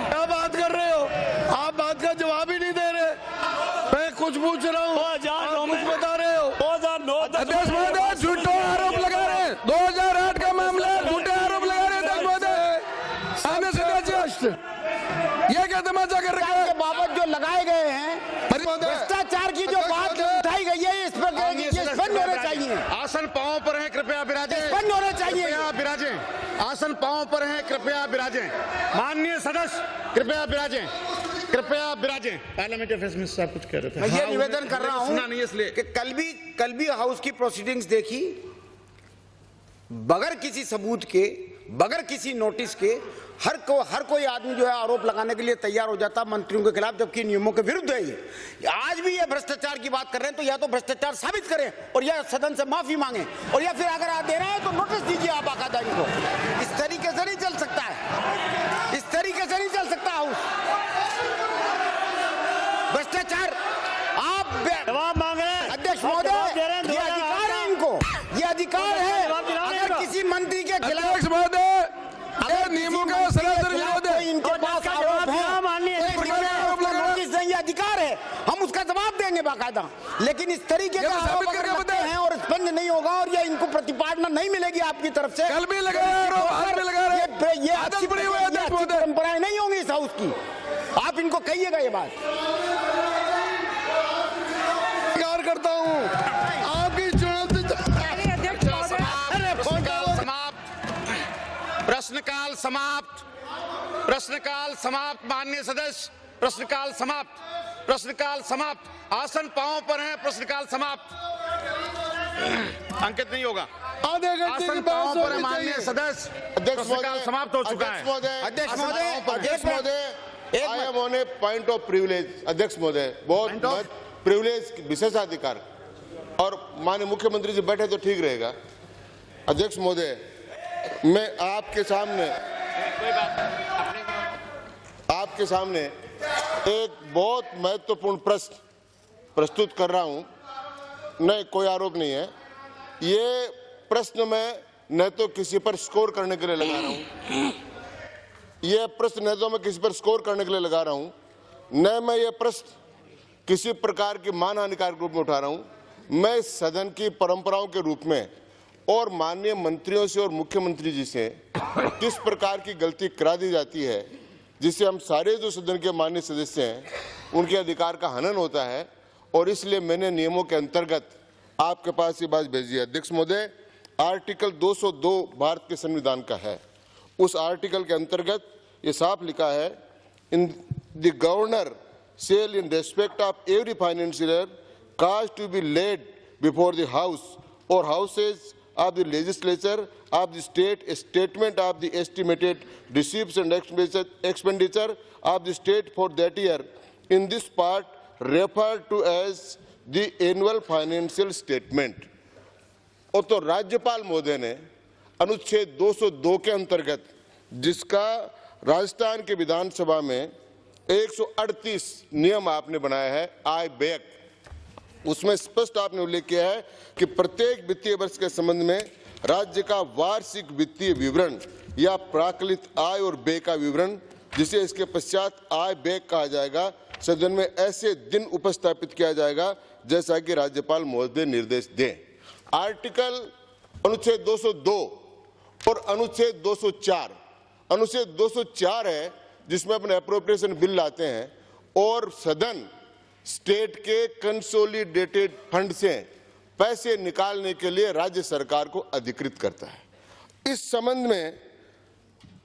क्या बात कर रहे हो आप? बात का जवाब ही नहीं दे रहे। मैं कुछ पूछ रहा हूँ, आप कुछ बता रहे हो। 2009 अध्यक्ष महोदय, झूठे आरोप लगा रहे हैं। 2008 का मामला है, झूठे आरोप लगा रहे हैं अध्यक्ष महोदय। आने से ये क्या तमाचा कर रहे हैं? बाबत जो लगाए गए हैं, भ्रष्टाचार की जो बात उठाई गई है, इस पर बंद होना चाहिए। आसन पांव पर हैं, कृपया विराजें। बंद होना चाहिए। कृपया विराजें। आसन पांव पर हैं, कृपया विराजें। माननीय सदस्य, कृपया विराजें। कृपया विराजें। पार्लियामेंट अफेयर्स मिनिस्टर साहब कुछ कह रहे थे। मैं ये निवेदन कर रहा हूं, सुना नहीं इसलिए कि कल भी हाउस की प्रोसीडिंग्स देखी, बगैर किसी सबूत के, बगैर किसी नोटिस के हर कोई आदमी जो है आरोप लगाने के लिए तैयार हो जाता मंत्रियों के खिलाफ, जबकि नियमों के विरुद्ध है ये। आज भी ये भ्रष्टाचार की बात कर रहे हैं, तो या तो भ्रष्टाचार साबित करें और या सदन से माफी मांगे, और या फिर अगर आप दे रहे हैं तो नोटिस दीजिए आप बाकायदा इनको। इस तरीके से नहीं चल सकता है, इस तरीके से नहीं चल सकता हाउस। भ्रष्टाचार आप जवाब मांग रहे हैं। अध्यक्ष महोदय, ये अधिकार है इनको, ये अधिकार है। अगर किसी मंत्री के खिलाफ अध्यक्ष महोदय, नियमों का सरासर विरोध है। इनके पास आरोप है, नोटिस दें, ये अधिकार है, हम उसका जवाब देंगे बाकायदा। लेकिन इस तरीके का आरोप अगर लगते हैं और स्पंद नहीं होगा और ये इनको प्रतिपादना नहीं मिलेगी आपकी तरफ से, कल भी लगाया आरोप, आज भी लगा रहे हैं। ये अच्छी परंपराएं नहीं होंगी इस हाउस की। आप इनको कहिएगा ये बात। करता हूँ आपकी चुनौती। प्रश्नकाल समाप्त। प्रश्नकाल समाप्त। माननीय सदस्य, प्रश्नकाल समाप्त। प्रश्नकाल समाप्त। आसन पांव पर हैं, प्रश्नकाल समाप्त। अंकित नहीं होगा। आधे घंटे आसन पांव पर है माननीय सदस्य। प्रश्नकाल समाप्त हो चुका है। अध्यक्ष महोदय, I am on A point of privilege. अध्यक्ष महोदय, बहुत प्रिविलेज, विशेषाधिकार, और माननीय मुख्यमंत्री जी बैठे तो ठीक रहेगा। अध्यक्ष महोदय, मैं आपके सामने एक बहुत महत्वपूर्ण प्रश्न प्रस्तुत कर रहा हूं। नहीं, कोई आरोप नहीं है। ये प्रश्न मैं न तो किसी पर स्कोर करने के लिए लगा रहा हूं, ये प्रश्न न तो मैं किसी पर स्कोर करने के लिए लगा रहा हूं, न मैं ये प्रश्न किसी प्रकार की मानहानिकार के रूप में उठा रहा हूं। मैं सदन की परंपराओं के रूप में और माननीय मंत्रियों से और मुख्यमंत्री जी से किस प्रकार की गलती करा दी जाती है, जिससे हम सारे जो सदन के माननीय सदस्य हैं उनके अधिकार का हनन होता है, और इसलिए मैंने नियमों के अंतर्गत आपके पास ये बात भेजी है। अध्यक्ष महोदय, आर्टिकल 202 भारत के संविधान का है। उस आर्टिकल के अंतर्गत ये साफ लिखा है, in the governor shall in respect of every financial year cause to be laid before the house or houses of the legislature of the state a statement of the estimated receipts and expenditure of the state for that year, in this part referred to as the annual financial statement। और तो राज्यपाल महोदय ने अनुच्छेद 202 के अंतर्गत, जिसका राजस्थान के विधानसभा में 138 नियम आपने बनाया है, आय व्यय, उसमें स्पष्ट आपने उल्लेख किया है कि प्रत्येक वित्तीय वर्ष के संबंध में राज्य का वार्षिक वित्तीय विवरण या प्राकलित आय और व्यय का विवरण, जिसे इसके पश्चात आय व्यय कहा जाएगा, सदन में ऐसे दिन उपस्थापित किया जाएगा जैसा कि राज्यपाल महोदय निर्देश दें। आर्टिकल अनुच्छेद 202 और अनुच्छेद 204, अनुच्छेद 204 है जिसमें अपने अप्रोप्रिएशन बिल लाते हैं और सदन स्टेट के कंसोलिडेटेड फंड से पैसे निकालने के लिए राज्य सरकार को अधिकृत करता है। इस संबंध में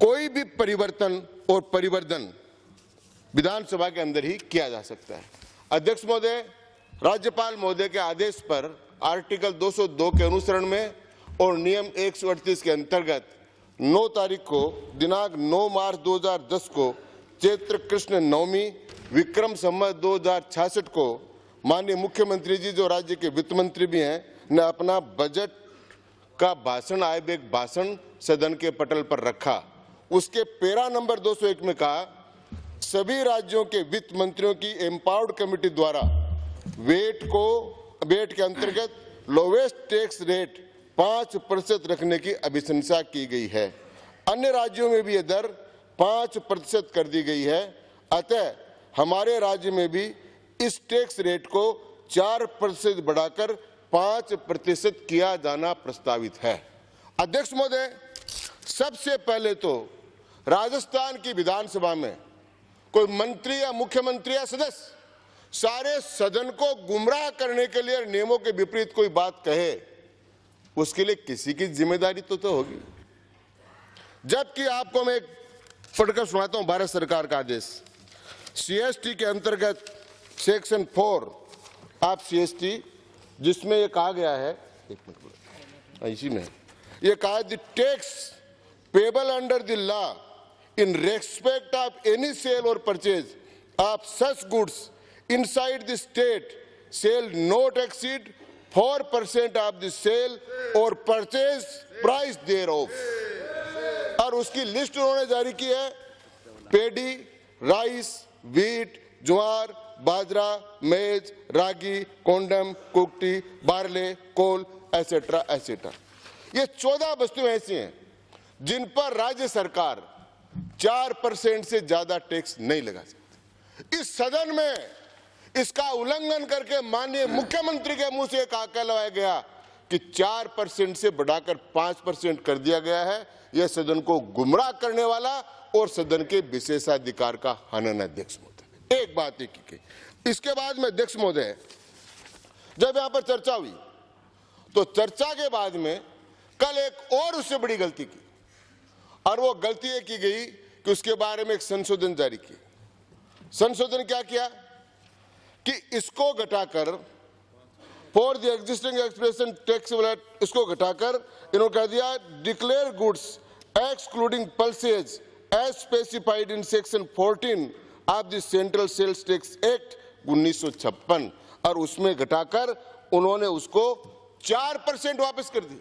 कोई भी परिवर्तन और परिवर्धन विधानसभा के अंदर ही किया जा सकता है। अध्यक्ष महोदय, राज्यपाल महोदय के आदेश पर आर्टिकल 202 के अनुसरण में और नियम 138 के अंतर्गत 9 तारीख को दिनांक 9 मार्च 2010 को चैत्र कृष्ण नवमी विक्रम संवत 2066 को माननीय मुख्यमंत्री जी, जो राज्य के वित्त मंत्री भी हैं, ने अपना बजट का भाषण आयव्यय भाषण सदन के पटल पर रखा। उसके पैरा नंबर 201 में कहा, सभी राज्यों के वित्त मंत्रियों की एम्पावर्ड कमेटी द्वारा वेट के अंतर्गत लोवेस्ट टैक्स रेट 5% रखने की अभिशंसा की गई है। अन्य राज्यों में भी यह दर 5% कर दी गई है। अतः हमारे राज्य में भी इस टैक्स रेट को 4% बढ़ाकर 5% किया जाना प्रस्तावित है। अध्यक्ष महोदय, सबसे पहले तो राजस्थान की विधानसभा में कोई मंत्री या मुख्यमंत्री या सदस्य सारे सदन को गुमराह करने के लिए नियमों के विपरीत कोई बात कहे, उसके लिए किसी की जिम्मेदारी तो होगी। जबकि आपको मैं पढ़कर सुनाता हूं भारत सरकार का आदेश। सीएसटी के अंतर्गत सेक्शन 4 आप सीएसटी, जिसमें यह कहा गया है, इसी में यह कहा है, the tax payable under the law in respect of any sale or purchase of such goods inside the state shall not exceed 4% of the sale or purchase price thereof। और उसकी लिस्ट उन्होंने जारी की है। पेडी, राइस, व्हीट, ज्वार, बाजरा, मेज, रागी, condom, कुकटी, barley, कोल etcetera etcetera. ये 14 वस्तुएं ऐसी हैं जिन पर राज्य सरकार 4% से ज्यादा टैक्स नहीं लगा सकती। इस सदन में इसका उल्लंघन करके माननीय मुख्यमंत्री के मुंह से कहलवाया गया कि 4% से बढ़ाकर 5% कर दिया गया है। यह सदन को गुमराह करने वाला और सदन के विशेषाधिकार का हनन है। अध्यक्ष महोदय, एक बात ही की। इसके बाद में अध्यक्ष महोदय, जब यहां पर चर्चा हुई तो चर्चा के बाद में कल एक और उससे बड़ी गलती की, और वो गलती ये की गई कि उसके बारे में एक संशोधन जारी किया। संशोधन क्या किया कि इसको घटाकर for the existing expression tax, इसको घटाकर इन्होंने कह दिया declare goods excluding pulses as specified in section 14 of the central sales tax act 1956, और उसमें घटाकर उन्होंने उसको 4% वापस कर दी।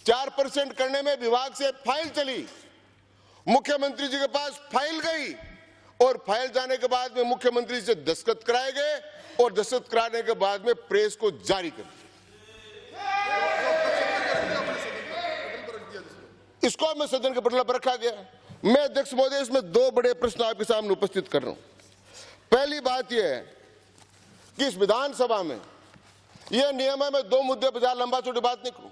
4% करने में विभाग से फाइल चली, मुख्यमंत्री जी के पास फाइल गई, और फाइल जाने के बाद में मुख्यमंत्री से दस्तखत कराए गए, और दस्तखत कराने के बाद में प्रेस को जारी कर दिया। इसको मैं सदन के पटल पर रखा गया। मैं अध्यक्ष महोदय, इसमें 2 बड़े प्रश्न आपके सामने उपस्थित कर रहा हूं। पहली बात यह है कि इस विधानसभा में यह नियम है, मैं 2 मुद्दे पर ज्यादा लंबा चौड़ी बात नहीं करूं।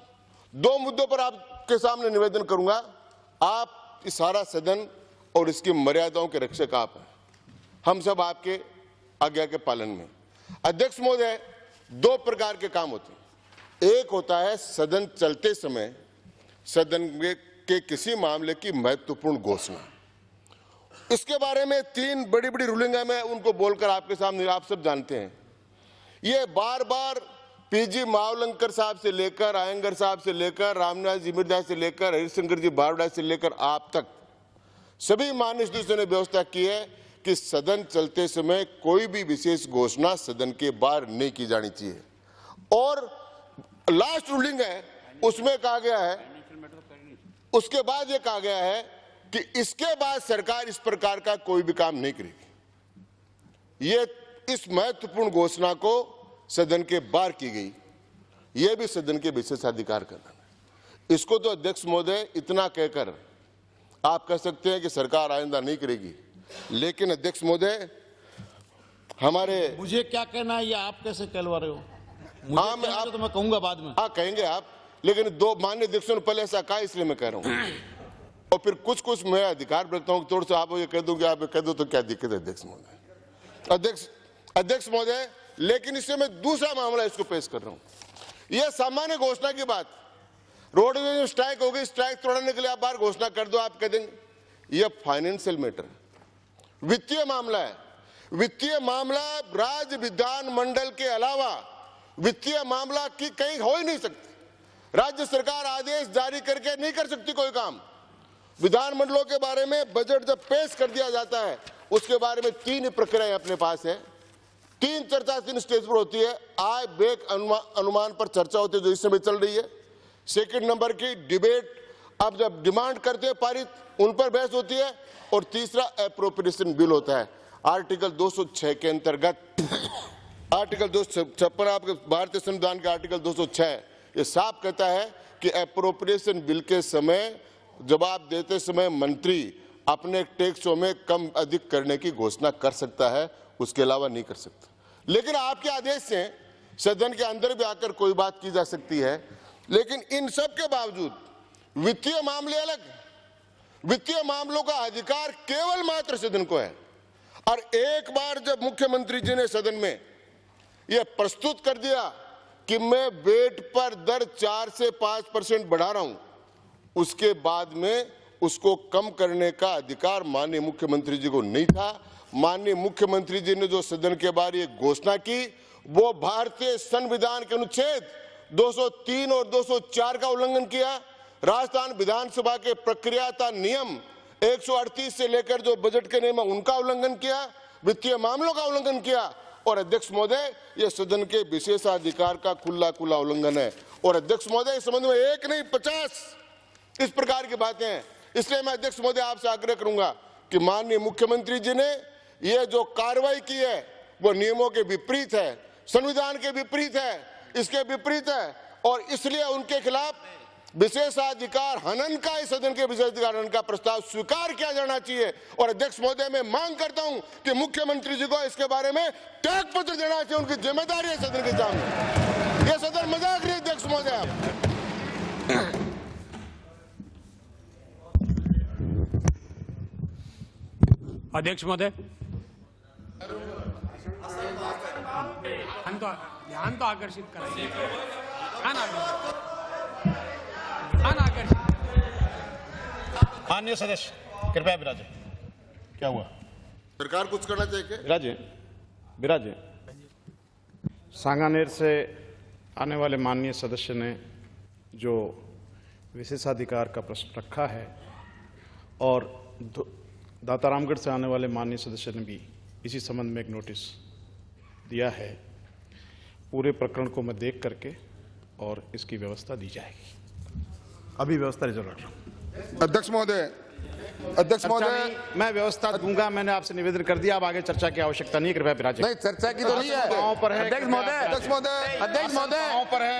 2 मुद्दों पर आपके सामने निवेदन करूंगा। आप इस सारा सदन और इसकी मर्यादाओं के रक्षक आप हैं, हम सब आपके आज्ञा के पालन में। अध्यक्ष महोदय, 2 प्रकार के काम होते हैं। एक होता है सदन चलते समय सदन के किसी मामले की महत्वपूर्ण घोषणा। इसके बारे में 3 बड़ी बड़ी रूलिंग है, मैं उनको बोलकर आपके सामने, आप सब जानते हैं। ये बार बार पीजी मावलंकर साहब से लेकर, आयंगर साहब से लेकर, रामनाथ जी मिर्जा से लेकर, हरिशंकर जी बारोड़ा से लेकर आप तक सभी माननीय सदस्यों ने व्यवस्था की है कि सदन चलते समय कोई भी विशेष घोषणा सदन के बाहर नहीं की जानी चाहिए। और लास्ट रूलिंग है, उसमें कहा गया है, उसके बाद ये कहा गया है कि इसके बाद सरकार इस प्रकार का कोई भी काम नहीं करेगी। ये इस महत्वपूर्ण घोषणा को सदन के बाहर की गई, यह भी सदन के विशेषाधिकार का है। इसको तो अध्यक्ष महोदय इतना कहकर आप कह सकते हैं कि सरकार आइंदा नहीं करेगी, लेकिन अध्यक्ष महोदय हमारे मुझे क्या कहना है, ये आप कैसे कहलवा रहे हो? हाँ, तो मैं कहूंगा बाद में। हाँ कहेंगे आप, लेकिन दो माननीय अध्यक्षों ने पहले ऐसा कहा, इसलिए मैं कह रहा हूँ। और फिर कुछ मैं अधिकार रखता हूँ, तोड़ से आप ये कह दूंगे, आप ये कह दो तो क्या दिक्कत है अध्यक्ष महोदय? अध्यक्ष महोदय, लेकिन इससे मैं दूसरा मामला इसको पेश कर रहा हूँ। यह सामान्य घोषणा की बात, रोड में स्ट्राइक हो गई, स्ट्राइक तोड़ने के लिए आप बाहर घोषणा कर दो, आप कह देंगे। यह फाइनेंशियल मैटर है, वित्तीय मामला है। वित्तीय मामला राज्य विधानमंडल के अलावा वित्तीय मामला की कहीं हो ही नहीं सकती। राज्य सरकार आदेश जारी करके नहीं कर सकती कोई काम। विधानमंडलों के बारे में बजट जब पेश कर दिया जाता है, उसके बारे में 3 प्रक्रियाएं अपने पास है। 3 चर्चा 3 स्टेज पर होती है। आय व्यय अनुमान पर चर्चा होती है, जो इस समय चल रही है। सेकंड नंबर की डिबेट, अब जब डिमांड करते हैं पारित, उन पर बहस होती है। और तीसरा एप्रोप्रिएशन बिल होता है। आर्टिकल 206 के अंतर्गत, आर्टिकल 256 आपके भारतीय संविधान के आर्टिकल 206 ये साफ कहता है कि एप्रोप्रिएशन बिल के समय जवाब देते समय मंत्री अपने टैक्सों में कम अधिक करने की घोषणा कर सकता है, उसके अलावा नहीं कर सकता। लेकिन आपके आदेश से सदन के अंदर भी आकर कोई बात की जा सकती है। लेकिन इन सब के बावजूद वित्तीय मामले अलग, वित्तीय मामलों का अधिकार केवल मात्र सदन को है। और एक बार जब मुख्यमंत्री जी ने सदन में यह प्रस्तुत कर दिया कि मैं वेट पर दर 4 से 5% बढ़ा रहा हूं, उसके बाद में उसको कम करने का अधिकार माननीय मुख्यमंत्री जी को नहीं था। माननीय मुख्यमंत्री जी ने जो सदन के बाहर ये घोषणा की, वो भारतीय संविधान के अनुच्छेद 203 और 204 का उल्लंघन किया। राजस्थान विधानसभा के प्रक्रियाता नियम 138 से लेकर जो बजट के नियम उनका उल्लंघन किया, वित्तीय मामलों का उल्लंघन किया। और अध्यक्ष महोदय, ये सदन के विशेषाधिकार का खुला उल्लंघन है। और अध्यक्ष महोदय, इस संबंध में 1 नहीं 50 इस प्रकार की बातें हैं। इसलिए मैं अध्यक्ष महोदय आपसे आग्रह करूंगा कि माननीय मुख्यमंत्री जी ने ये जो कार्रवाई की है वो नियमों के विपरीत है, संविधान के विपरीत है, इसके विपरीत है। और इसलिए उनके खिलाफ विशेषाधिकार हनन का, इस सदन के विशेषाधिकार हनन का प्रस्ताव स्वीकार किया जाना चाहिए। और अध्यक्ष महोदय, मैं मांग करता हूं कि मुख्यमंत्री जी को इसके बारे में त्याग पत्र देना चाहिए। उनकी जिम्मेदारी है सदन के सामने। यह सदन मजाक नहीं अध्यक्ष महोदय। आप अध्यक्ष महोदय, ध्यान तो आकर्षित करेंगे। माननीय सदस्य कृपया विराजे। क्या हुआ? सरकार कुछ करना चाहिए क्या? विराजे। सांगानेर से आने वाले माननीय सदस्य ने जो विशेषाधिकार का प्रश्न रखा है, और दातारामगढ़ से आने वाले माननीय सदस्य ने भी इसी संबंध में एक नोटिस दिया है। पूरे प्रकरण को मैं देख करके और इसकी व्यवस्था दी जाएगी। अभी व्यवस्था रिजर्व रख रहा हूं। अध्यक्ष महोदय, मैं व्यवस्था दूंगा। मैंने आपसे निवेदन कर दिया, अब आगे चर्चा की आवश्यकता नहीं। कृपया विराजे। नहीं, चर्चा की तो नहीं है। अध्यक्ष महोदय,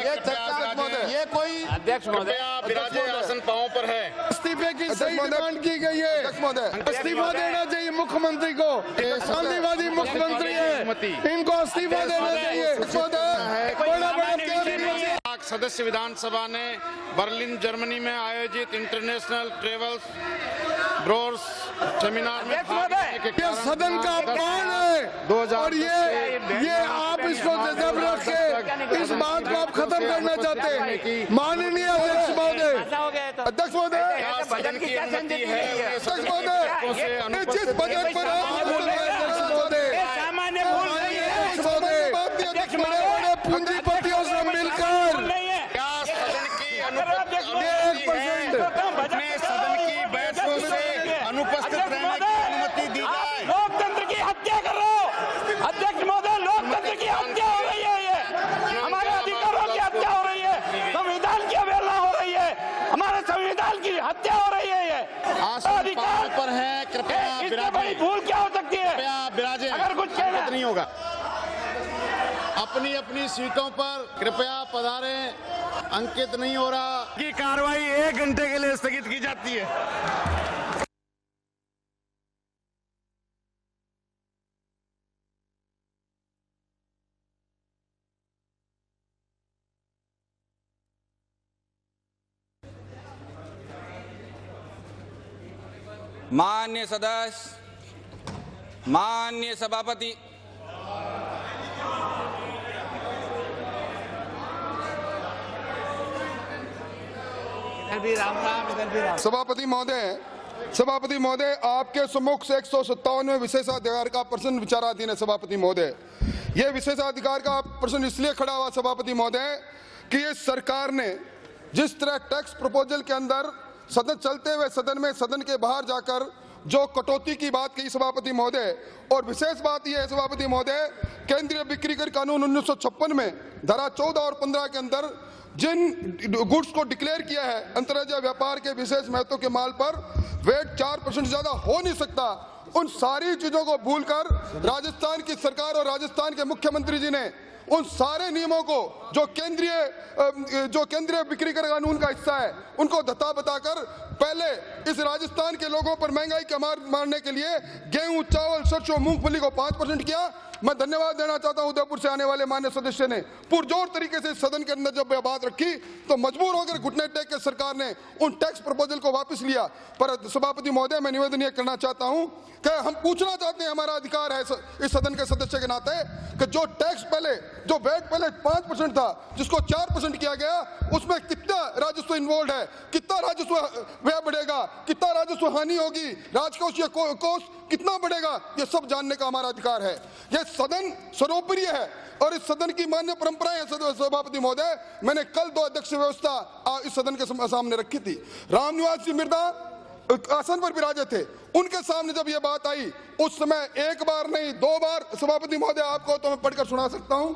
ये चर्चा, ये कोई अध्यक्ष महोदय विराजे, आसन पांव पर है। इस्तीफे की सही डिमांड की गई है। अध्यक्ष महोदय, इस्तीफा देना चाहिए मुख्यमंत्री को। गांधीवादी मुख्यमंत्री है, इनको इस्तीफा देना चाहिए। सदस्य विधानसभा ने बर्लिन जर्मनी में आयोजित इंटरनेशनल ट्रेवल्स ब्रोर्स सेमिनार में ये सदन का अपमान है। और ये आप इसको जब रख के इस बात को आप खत्म करना चाहते हैं। माननीय अध्यक्ष महोदय, अध्यक्ष महोदय, बजट की अनुमति है। अध्यक्ष महोदय, जिस बजट पर पूंजीपतियों से मिलकर सदन की बैठकों से अनुपस्थित रहने की अनुमति दी जाए। लोकतंत्र की हत्या कर रहे हो अध्यक्ष महोदय, लोकतंत्र की हत्या हो रही है। ये हमारे अधिकारों की हत्या हो रही है, संविधान की अवहेलना हो रही है, हमारे संविधान की हत्या हो रही है। ये अधिकार पर है। कृपया विराजे। भूल क्या हो सकती है? कृपया विराजे। अगर कुछ कहना नहीं होगा, अपनी अपनी सीटों पर कृपया पधारें। अंकित नहीं हो रहा कि कार्रवाई 1 घंटे के लिए स्थगित की जाती है। माननीय सदस्य, माननीय सभापति, सभापति महोदय, आपके सम्मुख से 157वें विशेषाधिकार का प्रश्न विचाराधीन है। सभापति महोदय, ये विशेषाधिकार का प्रश्न इसलिए खड़ा हुआ सभापति महोदय कि ये सरकार ने जिस तरह टैक्स प्रपोजल के अंदर सदन चलते हुए सदन के बाहर जाकर जो कटौती की बात कही सभापति महोदय, और विशेष बात यह है सभापति महोदय, केंद्रीय बिक्री कर कानून 1956 में धारा 14 और 15 के अंदर जिन गुड्स को डिक्लेयर किया है अंतर्राज्यीय व्यापार के विशेष महत्व के माल पर वेट 4% से ज्यादा हो नहीं सकता, उन सारी चीजों को भूलकर राजस्थान की सरकार और राजस्थान के मुख्यमंत्री जी ने उन सारे नियमों को जो केंद्रीय बिक्री कर कानून का हिस्सा है उनको धत्ता बताकर पहले इस राजस्थान के लोगों पर महंगाई का मार मारने के लिए गेहूं, चावल, सरसों, मूंगफली को 5% किया। मैं धन्यवाद देना चाहता हूं उदयपुर से आने वाले मान्य सदस्य ने पुरजोर तरीके से सदन के अंदर जब यह बात रखी तो मजबूर होकर घुटने टेक के सरकार ने उन टैक्स प्रपोजल को वापस लिया। पर सभापति महोदय, मैं निवेदन यह करना चाहता हूं कि हम पूछना चाहते हैं, हमारा अधिकार है इस सदन के सदस्य के नाते कि जो टैक्स पहले, जो वेट पहले 5% था जिसको 4% किया गया, उसमें कितना राजस्व इन्वॉल्व है, कितना राजस्व व्यय बढ़ेगा, कितना राजस्व हानि होगी, राजकोष या कोष कितना बढ़ेगा, ये सब जानने का हमारा अधिकार है। यह सदन सर्वोपरि है और इस सदन की मान्य परंपरा है। सभापति महोदय, मैंने कल 2 अध्यक्ष व्यवस्था इस सदन के सामने रखी थी। रामनिवास जी मिर्दा आसन पर विराजे थे, उनके सामने जब यह बात आई उस समय एक बार नहीं 2 बार, सभापति महोदय आपको तो मैं पढ़कर सुना सकता हूं,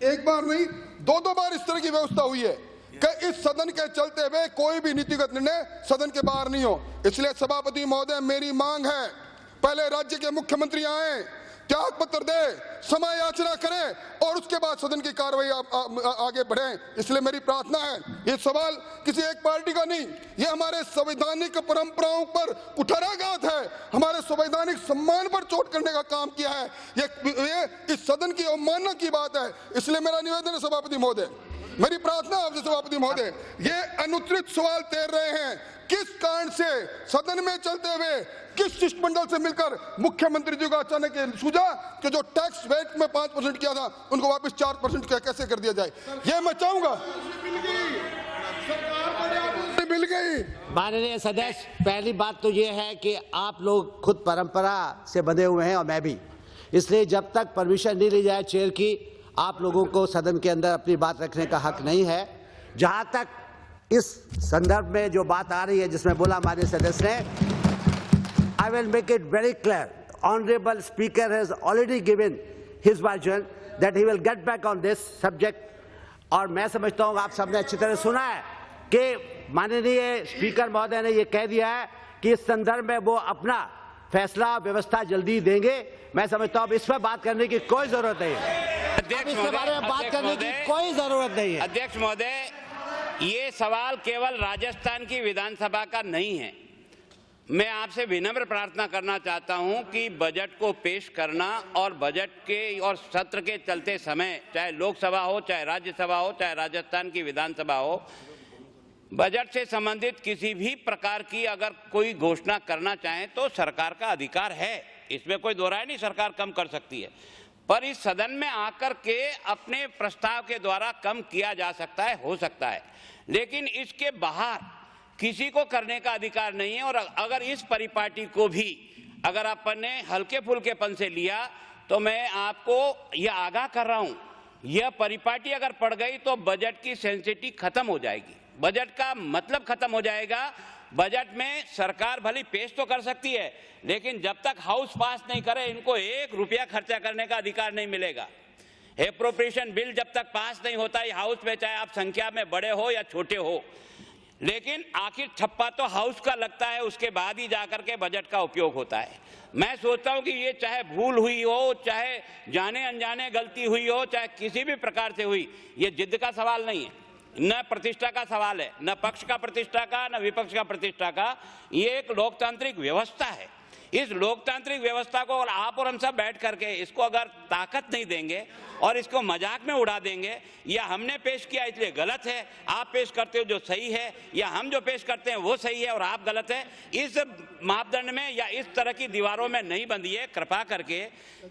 एक बार नहीं 2 बार इस तरह की व्यवस्था हुई है कि इस सदन के चलते हुए कोई भी नीतिगत निर्णय सदन के बाहर नहीं हो। इसलिए सभापति महोदय, मेरी मांग है, पहले राज्य के मुख्यमंत्री आए, त्याग पत्र दे, समय याचना करें और उसके बाद सदन की कार्रवाई आगे बढ़े। इसलिए मेरी प्रार्थना है, ये सवाल किसी एक पार्टी का नहीं, ये हमारे संवैधानिक परंपराओं पर कुठाराघात है, हमारे संवैधानिक सम्मान पर चोट करने का काम किया है, ये इस सदन की अवमानना की बात है। इसलिए मेरा निवेदन है सभापति महोदय, मेरी प्रार्थना आपसे सभापति महोदय, ये अनुत्तरित सवाल तैर रहे हैं, किस कारण से सदन में चलते हुए किस शिष्टमंडल से मिलकर मुख्यमंत्री जी को अचानक सूझा कि जो टैक्स वेट में 5% किया था उनको वापस 4% कैसे कर दिया जाए, ये मैं चाहूंगा। मिल गई। माननीय सदस्य, पहली बात तो ये है कि आप लोग खुद परंपरा से बंधे हुए हैं और मैं भी, इसलिए जब तक परमिशन नहीं ली जाए चेयर की, आप लोगों को सदन के अंदर अपनी बात रखने का हक नहीं है। जहां तक इस संदर्भ में जो बात आ रही है जिसमें बोला माननीय सदस्य ने, I will make it very clear. Honorable Speaker has already given his version that he will get back on this subject. और मैं समझता हूँ आप सबने अच्छी तरह सुना है कि माननीय स्पीकर महोदय ने ये कह दिया है कि इस संदर्भ में वो अपना फैसला व्यवस्था जल्दी देंगे। मैं समझता हूँ अब इस पर बात करने की कोई जरूरत नहीं है, अध्यक्ष इसके बारे में बात करने की कोई जरूरत नहीं है। अध्यक्ष महोदय, ये सवाल केवल राजस्थान की विधानसभा का नहीं है। मैं आपसे विनम्र प्रार्थना करना चाहता हूं कि बजट को पेश करना और बजट के और सत्र के चलते समय, चाहे लोकसभा हो, चाहे राज्यसभा हो, चाहे राजस्थान की विधानसभा हो, बजट से संबंधित किसी भी प्रकार की अगर कोई घोषणा करना चाहे तो सरकार का अधिकार है, इसमें कोई दो राय नहीं, सरकार कम कर सकती है। पर इस सदन में आकर के अपने प्रस्ताव के द्वारा कम किया जा सकता है, हो सकता है, लेकिन इसके बाहर किसी को करने का अधिकार नहीं है। और अगर इस परिपाटी को भी अगर आपने हल्के फुल्केपन से लिया तो मैं आपको यह आगाह कर रहा हूं, यह परिपाटी अगर पड़ गई तो बजट की सेंसिटिविटी खत्म हो जाएगी, बजट का मतलब खत्म हो जाएगा। बजट में सरकार भली पेश तो कर सकती है, लेकिन जब तक हाउस पास नहीं करे इनको 1 रुपया खर्चा करने का अधिकार नहीं मिलेगा। एप्रोप्रिएशन बिल जब तक पास नहीं होता है हाउस में, चाहे आप संख्या में बड़े हो या छोटे हो, लेकिन आखिर ठप्पा तो हाउस का लगता है, उसके बाद ही जाकर के बजट का उपयोग होता है। मैं सोचता हूं कि ये चाहे भूल हुई हो, चाहे जाने अनजाने गलती हुई हो, चाहे किसी भी प्रकार से हुई, ये जिद का सवाल नहीं है, न प्रतिष्ठा का सवाल है, न पक्ष का प्रतिष्ठा का, न विपक्ष का प्रतिष्ठा का। ये एक लोकतांत्रिक व्यवस्था है, इस लोकतांत्रिक व्यवस्था को और आप और हम सब बैठ करके इसको अगर ताकत नहीं देंगे और इसको मजाक में उड़ा देंगे, या हमने पेश किया इसलिए गलत है, आप पेश करते हो जो सही है, या हम जो पेश करते हैं वो सही है और आप गलत है, इस मापदंड में या इस तरह की दीवारों में नहीं बंधिए। कृपा करके,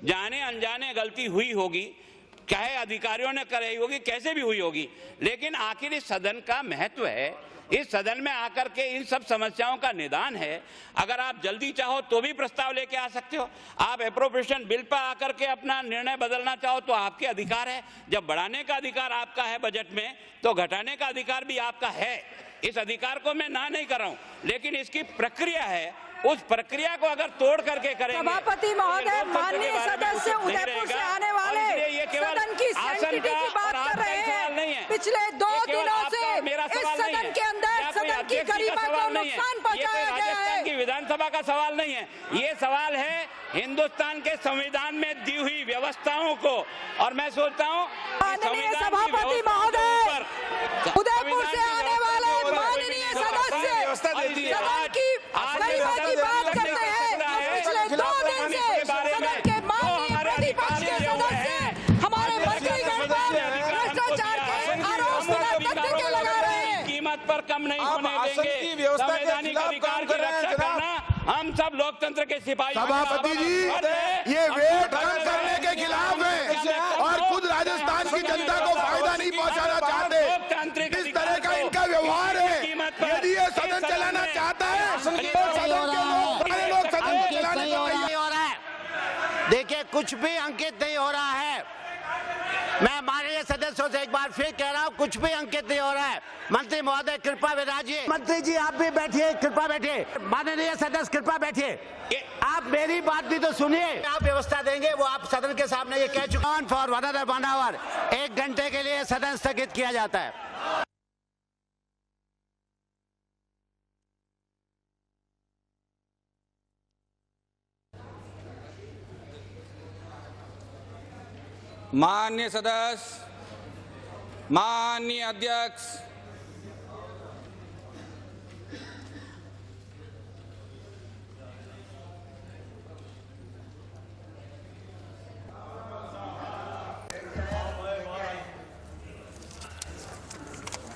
जाने अनजाने गलती हुई होगी, चाहे अधिकारियों ने कराई होगी, कैसे भी हुई होगी, लेकिन आखिर इस सदन का महत्व है, इस सदन में आकर के इन सब समस्याओं का निदान है। अगर आप जल्दी चाहो तो भी प्रस्ताव लेके आ सकते हो, आप एप्रोप्रिएशन बिल पर आकर के अपना निर्णय बदलना चाहो तो आपके अधिकार है। जब बढ़ाने का अधिकार आपका है बजट में, तो घटाने का अधिकार भी आपका है। इस अधिकार को मैं ना नहीं कर रहा हूं, लेकिन इसकी प्रक्रिया है, उस प्रक्रिया को अगर तोड़ करके करेंगे। सभापति महोदय, माननीय सदस्य उदयपुर से आने वाले सदन की सैंक्टिटी की बात कर रहे हैं। पिछले 2 दिनों से इस सदन के अंदर सदन की गरिमा को नुकसान पहुंचाया गया है। की विधानसभा का सवाल नहीं है, ये सवाल है हिंदुस्तान के संविधान में दी हुई व्यवस्थाओं को। और मैं सोचता हूँ माननीय सभापति महोदय, उदयपुर से आने वाले माननीय सदस्य सदन की गरिमा की बात करते हैं। पिछले 2 दिन से सदन के माननीय प्रतिपक्ष के सदस्य हमारे मंत्रीगण पर भ्रष्टाचार के आरोप बिना तथ्य के लगा रहे हैं। कीमत पर कम नहीं होने देंगे। संवैधानिक अधिकार की रक्षा करना हम सब लोकतंत्र के सिपाही। सभापति जी, ये वेट कम करने के खिलाफ है और खुद राजस्थान की जनता को फायदा नहीं पहुंचाना चाहते। इस तरह का इनका व्यवहार है। यदि ये सदन चलाना चाहता है, देखिए, कुछ भी अंकित नहीं हो रहा है। मैं माननीय सदस्यों से एक बार फिर कह रहा हूं, कुछ भी अंकित नहीं हो रहा है। मंत्री महोदय कृपा विराजिए। मंत्री जी आप भी बैठिए, कृपा बैठिए। माननीय सदस्य कृपा बैठिए। आप मेरी बात भी तो सुनिए। आप व्यवस्था देंगे, वो आप सदन के सामने ये कह चुके हैं। फॉर 1 आवर 1 घंटे के लिए सदन स्थगित किया जाता है। माननीय सदस्य, माननीय अध्यक्ष,